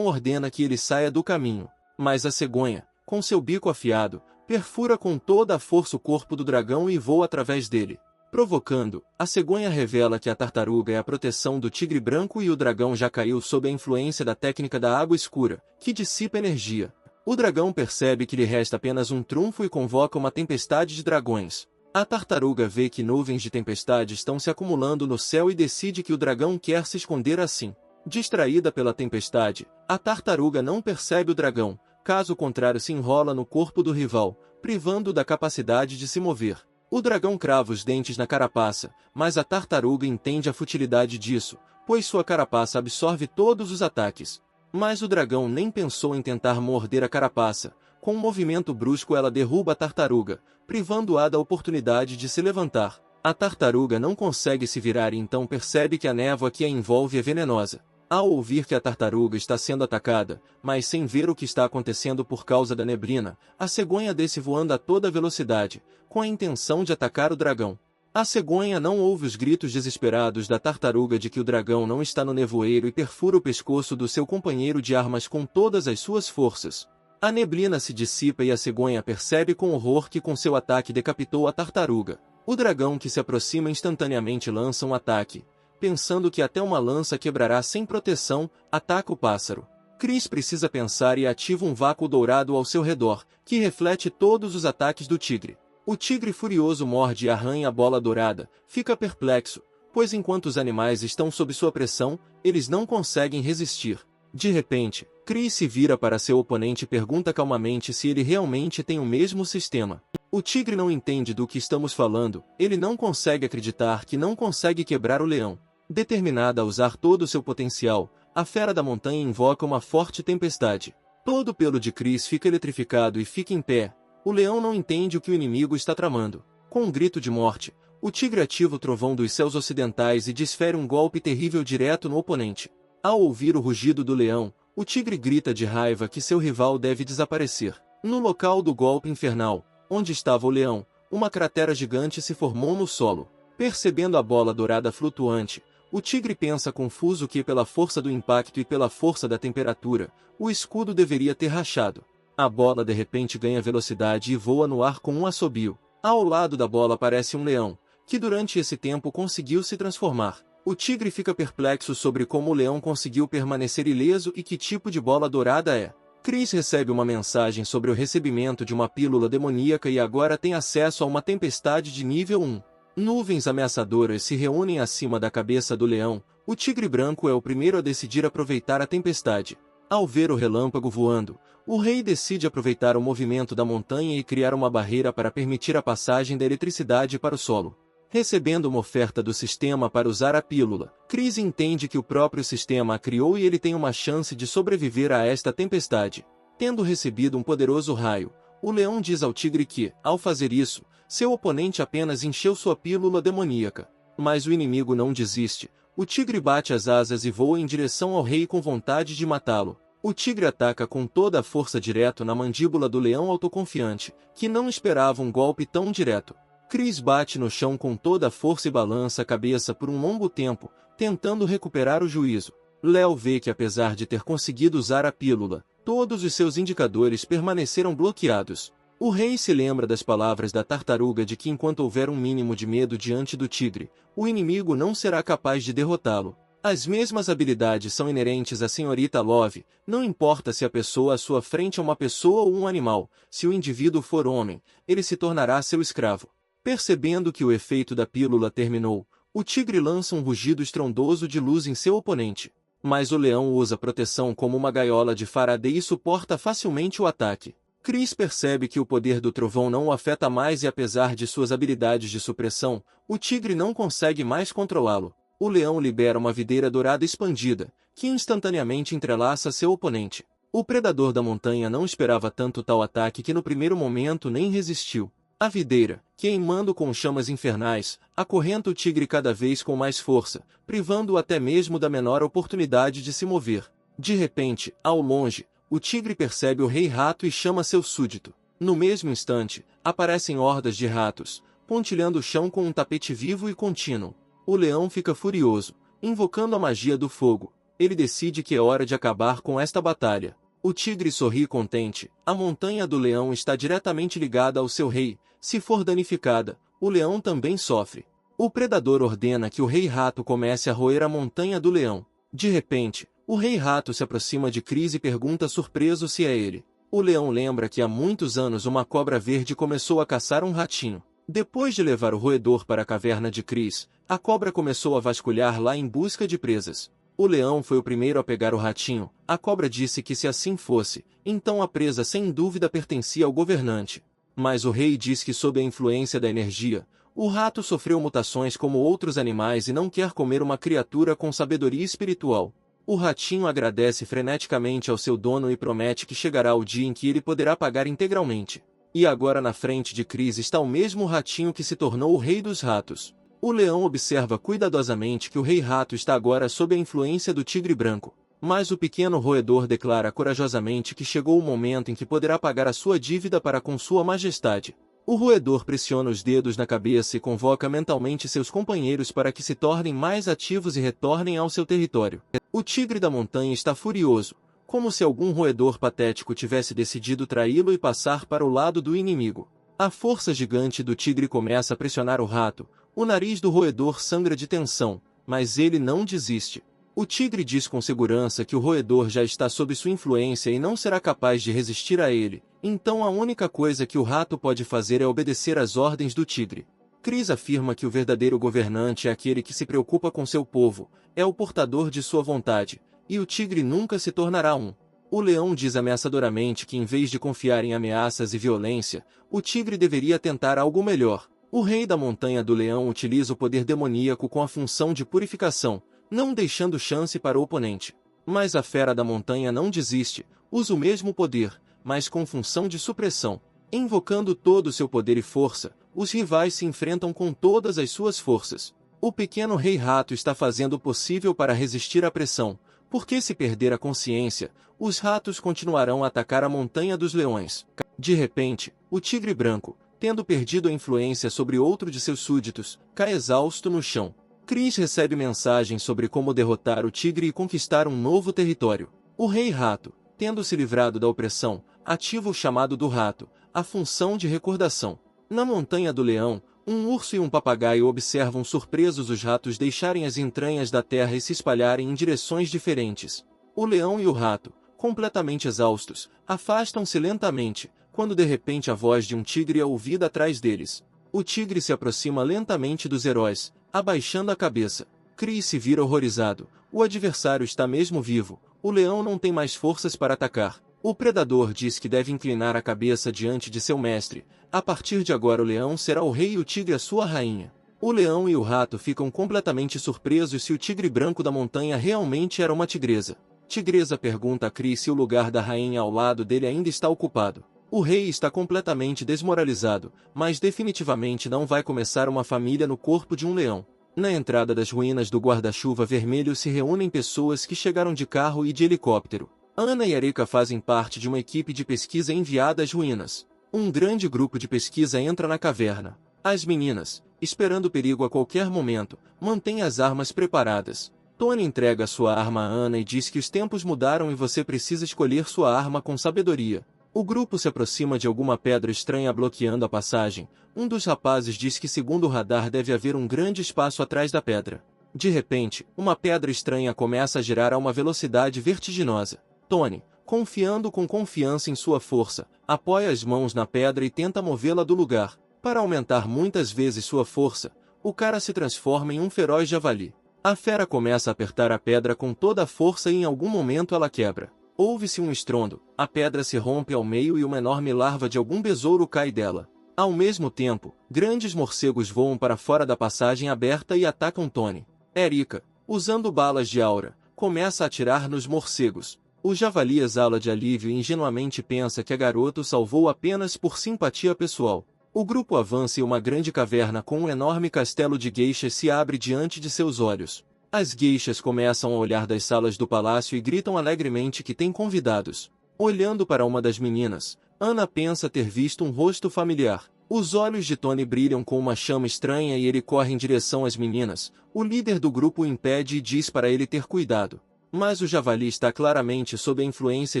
ordena que ele saia do caminho. Mas a cegonha, com seu bico afiado, perfura com toda a força o corpo do dragão e voa através dele. Provocando, a cegonha revela que a tartaruga é a proteção do tigre branco e o dragão já caiu sob a influência da técnica da água escura, que dissipa energia. O dragão percebe que lhe resta apenas um trunfo e convoca uma tempestade de dragões. A tartaruga vê que nuvens de tempestade estão se acumulando no céu e decide que o dragão quer se esconder assim. Distraída pela tempestade, a tartaruga não percebe o dragão, caso contrário se enrola no corpo do rival, privando-o da capacidade de se mover. O dragão crava os dentes na carapaça, mas a tartaruga entende a futilidade disso, pois sua carapaça absorve todos os ataques. Mas o dragão nem pensou em tentar morder a carapaça. Com um movimento brusco ela derruba a tartaruga, privando-a da oportunidade de se levantar. A tartaruga não consegue se virar e então percebe que a névoa que a envolve é venenosa. Ao ouvir que a tartaruga está sendo atacada, mas sem ver o que está acontecendo por causa da neblina, a cegonha desce voando a toda velocidade, com a intenção de atacar o dragão. A cegonha não ouve os gritos desesperados da tartaruga de que o dragão não está no nevoeiro e perfura o pescoço do seu companheiro de armas com todas as suas forças. A neblina se dissipa e a cegonha percebe com horror que com seu ataque decapitou a tartaruga. O dragão que se aproxima instantaneamente lança um ataque. Pensando que até uma lança quebrará sem proteção, ataca o pássaro. Chris precisa pensar e ativa um vácuo dourado ao seu redor, que reflete todos os ataques do tigre. O tigre furioso morde e arranha a bola dourada, fica perplexo, pois enquanto os animais estão sob sua pressão, eles não conseguem resistir. De repente, Chris se vira para seu oponente e pergunta calmamente se ele realmente tem o mesmo sistema. O tigre não entende do que estamos falando, ele não consegue acreditar que não consegue quebrar o leão. Determinada a usar todo o seu potencial, a fera da montanha invoca uma forte tempestade. Todo o pelo de Chris fica eletrificado e fica em pé. O leão não entende o que o inimigo está tramando. Com um grito de morte, o tigre ativa o trovão dos céus ocidentais e desfere um golpe terrível direto no oponente. Ao ouvir o rugido do leão, o tigre grita de raiva que seu rival deve desaparecer. No local do golpe infernal, onde estava o leão, uma cratera gigante se formou no solo. Percebendo a bola dourada flutuante, o tigre pensa confuso que pela força do impacto e pela força da temperatura, o escudo deveria ter rachado. A bola de repente ganha velocidade e voa no ar com um assobio. Ao lado da bola aparece um leão, que durante esse tempo conseguiu se transformar. O tigre fica perplexo sobre como o leão conseguiu permanecer ileso e que tipo de bola dourada é. Chris recebe uma mensagem sobre o recebimento de uma pílula demoníaca e agora tem acesso a uma tempestade de nível 1. Nuvens ameaçadoras se reúnem acima da cabeça do leão. O tigre branco é o primeiro a decidir aproveitar a tempestade. Ao ver o relâmpago voando, o rei decide aproveitar o movimento da montanha e criar uma barreira para permitir a passagem da eletricidade para o solo. Recebendo uma oferta do sistema para usar a pílula, Chris entende que o próprio sistema a criou e ele tem uma chance de sobreviver a esta tempestade. Tendo recebido um poderoso raio, o leão diz ao tigre que, ao fazer isso, seu oponente apenas encheu sua pílula demoníaca. Mas o inimigo não desiste. O tigre bate as asas e voa em direção ao rei com vontade de matá-lo. O tigre ataca com toda a força direto na mandíbula do leão autoconfiante, que não esperava um golpe tão direto. Chris bate no chão com toda a força e balança a cabeça por um longo tempo, tentando recuperar o juízo. Léo vê que apesar de ter conseguido usar a pílula, todos os seus indicadores permaneceram bloqueados. O rei se lembra das palavras da tartaruga de que enquanto houver um mínimo de medo diante do tigre, o inimigo não será capaz de derrotá-lo. As mesmas habilidades são inerentes à senhorita Love, não importa se a pessoa à sua frente é uma pessoa ou um animal, se o indivíduo for homem, ele se tornará seu escravo. Percebendo que o efeito da pílula terminou, o tigre lança um rugido estrondoso de luz em seu oponente. Mas o leão usa proteção como uma gaiola de Faraday e suporta facilmente o ataque. Chris percebe que o poder do trovão não o afeta mais e apesar de suas habilidades de supressão, o tigre não consegue mais controlá-lo. O leão libera uma videira dourada expandida, que instantaneamente entrelaça seu oponente. O predador da montanha não esperava tanto tal ataque que no primeiro momento nem resistiu. A videira, queimando com chamas infernais, acorrenta o tigre cada vez com mais força, privando-o até mesmo da menor oportunidade de se mover. De repente, ao longe, o tigre percebe o rei rato e chama seu súdito. No mesmo instante, aparecem hordas de ratos, pontilhando o chão com um tapete vivo e contínuo. O leão fica furioso, invocando a magia do fogo. Ele decide que é hora de acabar com esta batalha. O tigre sorri contente. A montanha do leão está diretamente ligada ao seu rei. Se for danificada, o leão também sofre. O predador ordena que o rei rato comece a roer a montanha do leão. De repente, o rei rato se aproxima de Chris e pergunta surpreso se é ele. O leão lembra que há muitos anos uma cobra verde começou a caçar um ratinho. Depois de levar o roedor para a caverna de Chris, a cobra começou a vasculhar lá em busca de presas. O leão foi o primeiro a pegar o ratinho. A cobra disse que se assim fosse, então a presa sem dúvida pertencia ao governante. Mas o rei diz que sob a influência da energia, o rato sofreu mutações como outros animais e não quer comer uma criatura com sabedoria espiritual. O ratinho agradece freneticamente ao seu dono e promete que chegará o dia em que ele poderá pagar integralmente. E agora na frente de Chris está o mesmo ratinho que se tornou o rei dos ratos. O leão observa cuidadosamente que o rei rato está agora sob a influência do tigre branco. Mas o pequeno roedor declara corajosamente que chegou o momento em que poderá pagar a sua dívida para com sua majestade. O roedor pressiona os dedos na cabeça e convoca mentalmente seus companheiros para que se tornem mais ativos e retornem ao seu território. O tigre da montanha está furioso, como se algum roedor patético tivesse decidido traí-lo e passar para o lado do inimigo. A força gigante do tigre começa a pressionar o rato. O nariz do roedor sangra de tensão, mas ele não desiste. O tigre diz com segurança que o roedor já está sob sua influência e não será capaz de resistir a ele, então a única coisa que o rato pode fazer é obedecer às ordens do tigre. Chris afirma que o verdadeiro governante é aquele que se preocupa com seu povo, é o portador de sua vontade, e o tigre nunca se tornará um. O leão diz ameaçadoramente que em vez de confiar em ameaças e violência, o tigre deveria tentar algo melhor. O rei da montanha do leão utiliza o poder demoníaco com a função de purificação, não deixando chance para o oponente. Mas a fera da montanha não desiste, usa o mesmo poder, mas com função de supressão. Invocando todo o seu poder e força, os rivais se enfrentam com todas as suas forças. O pequeno rei rato está fazendo o possível para resistir à pressão, porque se perder a consciência, os ratos continuarão a atacar a montanha dos leões. De repente, o tigre branco, tendo perdido a influência sobre outro de seus súditos, cai exausto no chão. Chris recebe mensagens sobre como derrotar o tigre e conquistar um novo território. O rei rato, tendo se livrado da opressão, ativa o chamado do rato, a função de recordação. Na montanha do leão, um urso e um papagaio observam surpresos os ratos deixarem as entranhas da terra e se espalharem em direções diferentes. O leão e o rato, completamente exaustos, afastam-se lentamente, quando de repente a voz de um tigre é ouvida atrás deles. O tigre se aproxima lentamente dos heróis, abaixando a cabeça. Chris se vira horrorizado. O adversário está mesmo vivo. O leão não tem mais forças para atacar. O predador diz que deve inclinar a cabeça diante de seu mestre. A partir de agora o leão será o rei e o tigre a sua rainha. O leão e o rato ficam completamente surpresos se o tigre branco da montanha realmente era uma tigresa. Tigresa pergunta a Chris se o lugar da rainha ao lado dele ainda está ocupado. O rei está completamente desmoralizado, mas definitivamente não vai começar uma família no corpo de um leão. Na entrada das ruínas do guarda-chuva vermelho se reúnem pessoas que chegaram de carro e de helicóptero. Ana e Erika fazem parte de uma equipe de pesquisa enviada às ruínas. Um grande grupo de pesquisa entra na caverna. As meninas, esperando perigo a qualquer momento, mantêm as armas preparadas. Tony entrega sua arma a Ana e diz que os tempos mudaram e você precisa escolher sua arma com sabedoria. O grupo se aproxima de alguma pedra estranha bloqueando a passagem. Um dos rapazes diz que segundo o radar deve haver um grande espaço atrás da pedra. De repente, uma pedra estranha começa a girar a uma velocidade vertiginosa. Tony, confiando com confiança em sua força, apoia as mãos na pedra e tenta movê-la do lugar. Para aumentar muitas vezes sua força, o cara se transforma em um feroz javali. A fera começa a apertar a pedra com toda a força e em algum momento ela quebra. Ouve-se um estrondo, a pedra se rompe ao meio e uma enorme larva de algum besouro cai dela. Ao mesmo tempo, grandes morcegos voam para fora da passagem aberta e atacam Tony. Erika, usando balas de aura, começa a atirar nos morcegos. O javali exala de alívio e ingenuamente pensa que a garota o salvou apenas por simpatia pessoal. O grupo avança e uma grande caverna com um enorme castelo de geishas se abre diante de seus olhos. As geishas começam a olhar das salas do palácio e gritam alegremente que têm convidados. Olhando para uma das meninas, Ana pensa ter visto um rosto familiar. Os olhos de Tony brilham com uma chama estranha e ele corre em direção às meninas. O líder do grupo o impede e diz para ele ter cuidado. Mas o javali está claramente sob a influência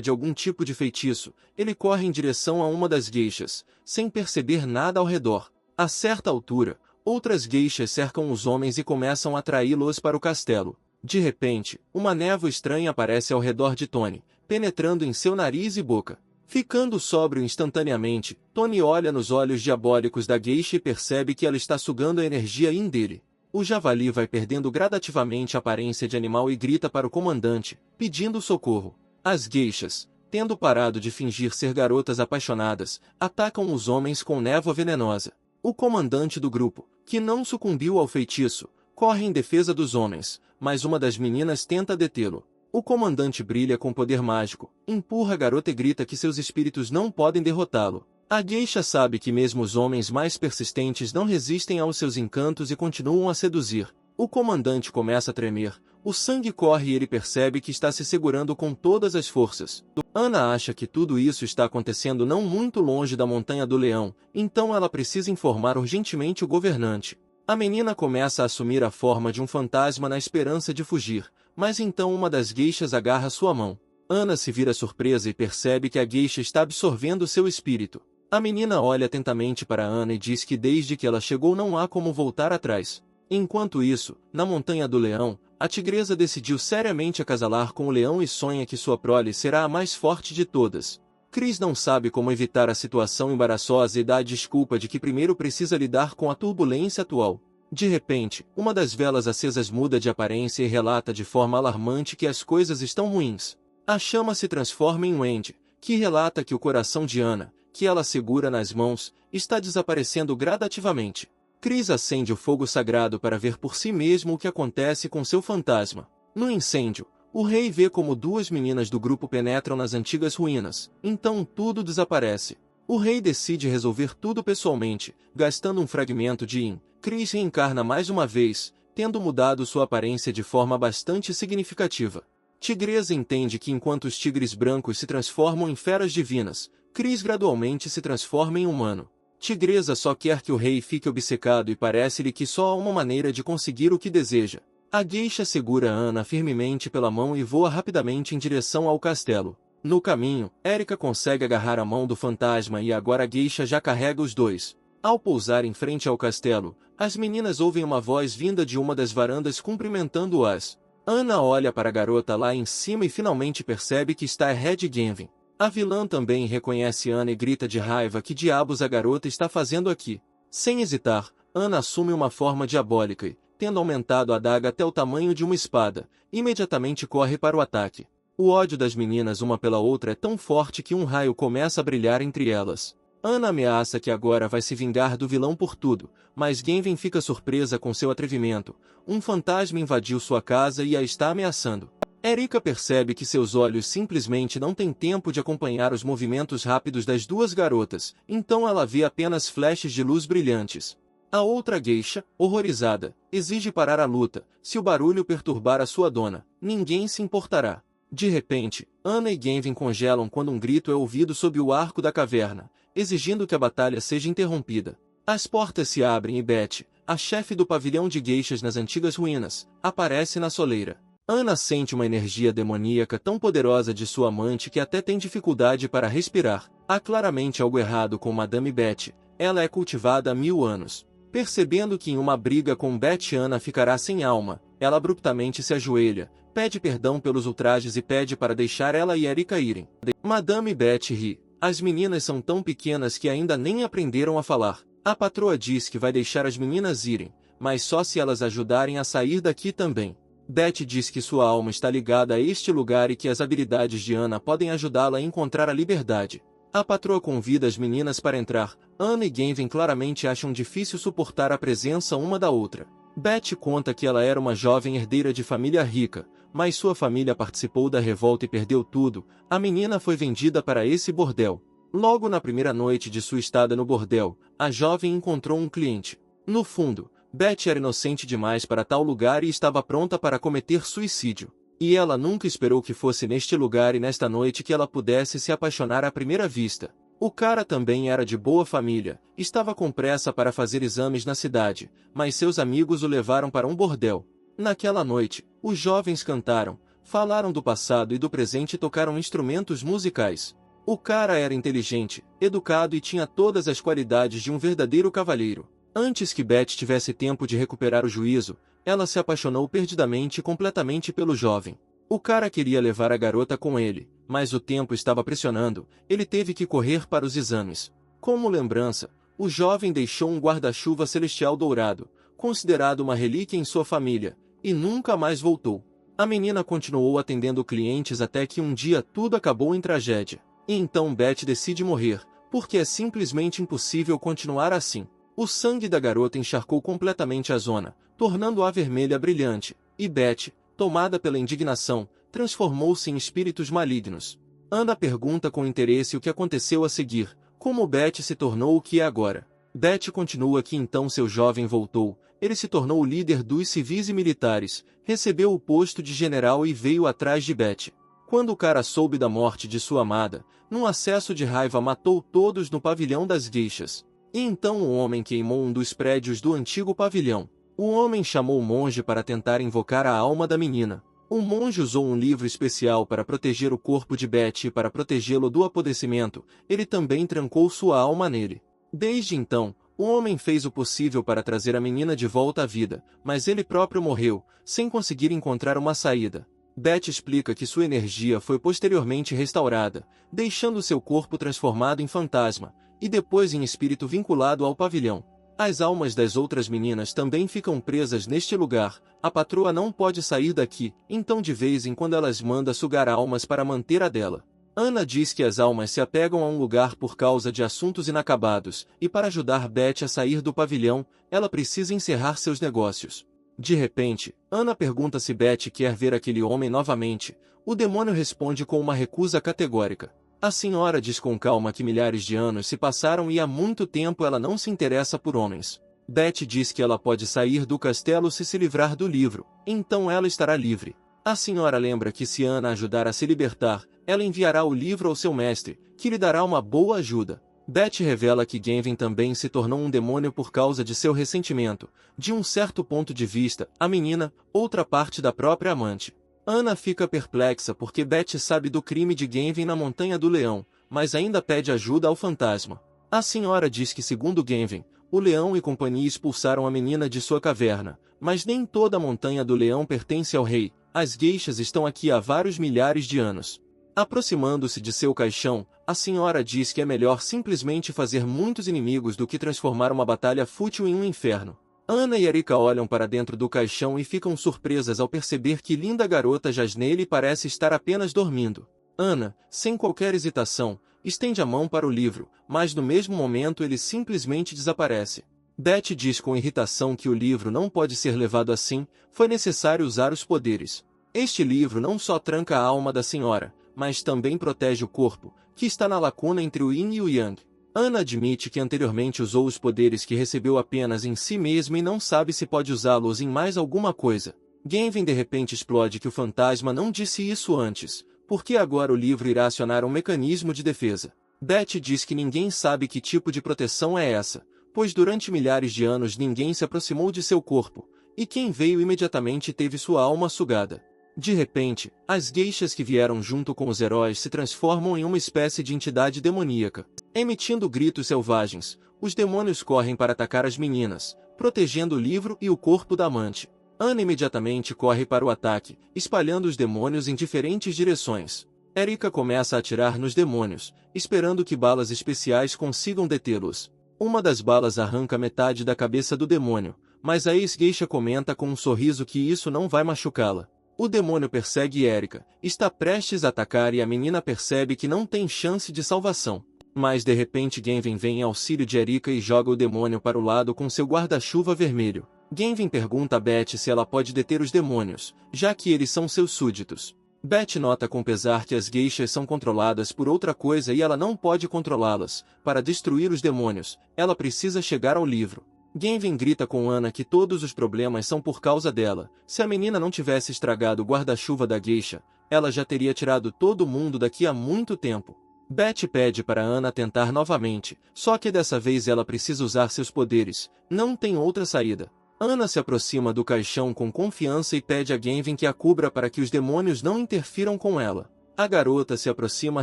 de algum tipo de feitiço. Ele corre em direção a uma das gueixas, sem perceber nada ao redor. A certa altura, outras gueixas cercam os homens e começam a atraí-los para o castelo. De repente, uma névoa estranha aparece ao redor de Tony, penetrando em seu nariz e boca. Ficando sóbrio instantaneamente, Tony olha nos olhos diabólicos da gueixa e percebe que ela está sugando a energia yin dele. O javali vai perdendo gradativamente a aparência de animal e grita para o comandante, pedindo socorro. As gueixas, tendo parado de fingir ser garotas apaixonadas, atacam os homens com névoa venenosa. O comandante do grupo, que não sucumbiu ao feitiço, corre em defesa dos homens, mas uma das meninas tenta detê-lo. O comandante brilha com poder mágico, empurra a garota e grita que seus espíritos não podem derrotá-lo. A gueixa sabe que mesmo os homens mais persistentes não resistem aos seus encantos e continuam a seduzir. O comandante começa a tremer, o sangue corre e ele percebe que está se segurando com todas as forças. Ana acha que tudo isso está acontecendo não muito longe da Montanha do Leão, então ela precisa informar urgentemente o governante. A menina começa a assumir a forma de um fantasma na esperança de fugir, mas então uma das gueixas agarra sua mão. Ana se vira surpresa e percebe que a gueixa está absorvendo seu espírito. A menina olha atentamente para Ana e diz que desde que ela chegou não há como voltar atrás. Enquanto isso, na Montanha do Leão, a tigresa decidiu seriamente acasalar com o leão e sonha que sua prole será a mais forte de todas. Chris não sabe como evitar a situação embaraçosa e dá a desculpa de que primeiro precisa lidar com a turbulência atual. De repente, uma das velas acesas muda de aparência e relata de forma alarmante que as coisas estão ruins. A chama se transforma em Wendy, que relata que o coração de Ana, que ela segura nas mãos, está desaparecendo gradativamente. Chris acende o fogo sagrado para ver por si mesmo o que acontece com seu fantasma. No incêndio, o rei vê como duas meninas do grupo penetram nas antigas ruínas, então tudo desaparece. O rei decide resolver tudo pessoalmente, gastando um fragmento de Yin. Chris reencarna mais uma vez, tendo mudado sua aparência de forma bastante significativa. Tigresa entende que enquanto os tigres brancos se transformam em feras divinas, Chris gradualmente se transforma em humano. Tigresa só quer que o rei fique obcecado e parece-lhe que só há uma maneira de conseguir o que deseja. A gueixa segura Ana firmemente pela mão e voa rapidamente em direção ao castelo. No caminho, Erika consegue agarrar a mão do fantasma e agora a gueixa já carrega os dois. Ao pousar em frente ao castelo, as meninas ouvem uma voz vinda de uma das varandas cumprimentando-as. Ana olha para a garota lá em cima e finalmente percebe que está Red Genvin. A vilã também reconhece Ana e grita de raiva que diabos a garota está fazendo aqui. Sem hesitar, Ana assume uma forma diabólica e, tendo aumentado a adaga até o tamanho de uma espada, imediatamente corre para o ataque. O ódio das meninas uma pela outra é tão forte que um raio começa a brilhar entre elas. Ana ameaça que agora vai se vingar do vilão por tudo, mas Genvin fica surpresa com seu atrevimento. Um fantasma invadiu sua casa e a está ameaçando. Erika percebe que seus olhos simplesmente não têm tempo de acompanhar os movimentos rápidos das duas garotas, então ela vê apenas flashes de luz brilhantes. A outra gueixa, horrorizada, exige parar a luta. Se o barulho perturbar a sua dona, ninguém se importará. De repente, Ana e Genvin congelam quando um grito é ouvido sob o arco da caverna, exigindo que a batalha seja interrompida. As portas se abrem e Beth, a chefe do pavilhão de gueixas nas antigas ruínas, aparece na soleira. Ana sente uma energia demoníaca tão poderosa de sua amante que até tem dificuldade para respirar. Há claramente algo errado com Madame Beth, ela é cultivada há 1000 anos. Percebendo que em uma briga com Beth Ana ficará sem alma, ela abruptamente se ajoelha, pede perdão pelos ultrajes e pede para deixar ela e Erika irem. Madame Beth ri. As meninas são tão pequenas que ainda nem aprenderam a falar. A patroa diz que vai deixar as meninas irem, mas só se elas ajudarem a sair daqui também. Beth diz que sua alma está ligada a este lugar e que as habilidades de Ana podem ajudá-la a encontrar a liberdade. A patroa convida as meninas para entrar. Ana e Genvin claramente acham difícil suportar a presença uma da outra. Beth conta que ela era uma jovem herdeira de família rica, mas sua família participou da revolta e perdeu tudo. A menina foi vendida para esse bordel. Logo na primeira noite de sua estada no bordel, a jovem encontrou um cliente. No fundo, Beth era inocente demais para tal lugar e estava pronta para cometer suicídio. E ela nunca esperou que fosse neste lugar e nesta noite que ela pudesse se apaixonar à primeira vista. O cara também era de boa família, estava com pressa para fazer exames na cidade, mas seus amigos o levaram para um bordel. Naquela noite, os jovens cantaram, falaram do passado e do presente e tocaram instrumentos musicais. O cara era inteligente, educado e tinha todas as qualidades de um verdadeiro cavalheiro. Antes que Beth tivesse tempo de recuperar o juízo, ela se apaixonou perdidamente e completamente pelo jovem. O cara queria levar a garota com ele, mas o tempo estava pressionando, ele teve que correr para os exames. Como lembrança, o jovem deixou um guarda-chuva celestial dourado, considerado uma relíquia em sua família, e nunca mais voltou. A menina continuou atendendo clientes até que um dia tudo acabou em tragédia. E então Beth decide morrer, porque é simplesmente impossível continuar assim. O sangue da garota encharcou completamente a zona, tornando-a vermelha brilhante, e Beth, tomada pela indignação, transformou-se em espíritos malignos. Ana pergunta com interesse o que aconteceu a seguir, como Beth se tornou o que é agora. Beth continua que então seu jovem voltou, ele se tornou o líder dos civis e militares, recebeu o posto de general e veio atrás de Beth. Quando o cara soube da morte de sua amada, num acesso de raiva matou todos no pavilhão das gueixas. E então o homem queimou um dos prédios do antigo pavilhão. O homem chamou o monge para tentar invocar a alma da menina. O monge usou um livro especial para proteger o corpo de Beth e para protegê-lo do apodrecimento, ele também trancou sua alma nele. Desde então, o homem fez o possível para trazer a menina de volta à vida, mas ele próprio morreu, sem conseguir encontrar uma saída. Beth explica que sua energia foi posteriormente restaurada, deixando seu corpo transformado em fantasma, e depois em espírito vinculado ao pavilhão. As almas das outras meninas também ficam presas neste lugar, a patroa não pode sair daqui, então de vez em quando elas manda sugar almas para manter a dela. Ana diz que as almas se apegam a um lugar por causa de assuntos inacabados, e para ajudar Beth a sair do pavilhão, ela precisa encerrar seus negócios. De repente, Ana pergunta se Beth quer ver aquele homem novamente. O demônio responde com uma recusa categórica. A senhora diz com calma que milhares de anos se passaram e há muito tempo ela não se interessa por homens. Beth diz que ela pode sair do castelo se livrar do livro, então ela estará livre. A senhora lembra que se Ana ajudar a se libertar, ela enviará o livro ao seu mestre, que lhe dará uma boa ajuda. Beth revela que Genvin também se tornou um demônio por causa de seu ressentimento. De um certo ponto de vista, a menina, outra parte da própria amante. Ana fica perplexa porque Beth sabe do crime de Genvin na Montanha do Leão, mas ainda pede ajuda ao fantasma. A senhora diz que segundo Genvin, o leão e companhia expulsaram a menina de sua caverna, mas nem toda a Montanha do Leão pertence ao rei, as gueixas estão aqui há vários milhares de anos. Aproximando-se de seu caixão, a senhora diz que é melhor simplesmente fazer muitos inimigos do que transformar uma batalha fútil em um inferno. Ana e Erika olham para dentro do caixão e ficam surpresas ao perceber que linda garota jaz nele e parece estar apenas dormindo. Ana, sem qualquer hesitação, estende a mão para o livro, mas no mesmo momento ele simplesmente desaparece. Beth diz com irritação que o livro não pode ser levado assim, foi necessário usar os poderes. Este livro não só tranca a alma da senhora, mas também protege o corpo, que está na lacuna entre o Yin e o Yang. Ana admite que anteriormente usou os poderes que recebeu apenas em si mesma e não sabe se pode usá-los em mais alguma coisa. Genvin de repente explode que o fantasma não disse isso antes, porque agora o livro irá acionar um mecanismo de defesa. Beth diz que ninguém sabe que tipo de proteção é essa, pois durante milhares de anos ninguém se aproximou de seu corpo, e quem veio imediatamente teve sua alma sugada. De repente, as gueixas que vieram junto com os heróis se transformam em uma espécie de entidade demoníaca. Emitindo gritos selvagens, os demônios correm para atacar as meninas, protegendo o livro e o corpo da amante. Ana imediatamente corre para o ataque, espalhando os demônios em diferentes direções. Erika começa a atirar nos demônios, esperando que balas especiais consigam detê-los. Uma das balas arranca metade da cabeça do demônio, mas a ex-gueixa comenta com um sorriso que isso não vai machucá-la. O demônio persegue Erika, está prestes a atacar e a menina percebe que não tem chance de salvação. Mas de repente Genvin vem em auxílio de Erika e joga o demônio para o lado com seu guarda-chuva vermelho. Genvin pergunta a Beth se ela pode deter os demônios, já que eles são seus súditos. Beth nota com pesar que as gueixas são controladas por outra coisa e ela não pode controlá-las. Para destruir os demônios, ela precisa chegar ao livro. Genvin grita com Ana que todos os problemas são por causa dela. Se a menina não tivesse estragado o guarda-chuva da gueixa, ela já teria tirado todo mundo daqui há muito tempo. Beth pede para Ana tentar novamente, só que dessa vez ela precisa usar seus poderes, não tem outra saída. Ana se aproxima do caixão com confiança e pede a Gavin que a cubra para que os demônios não interfiram com ela. A garota se aproxima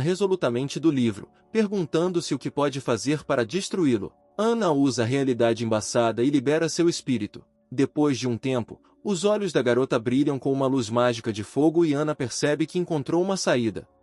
resolutamente do livro, perguntando-se o que pode fazer para destruí-lo. Ana usa a realidade embaçada e libera seu espírito. Depois de um tempo, os olhos da garota brilham com uma luz mágica de fogo e Ana percebe que encontrou uma saída.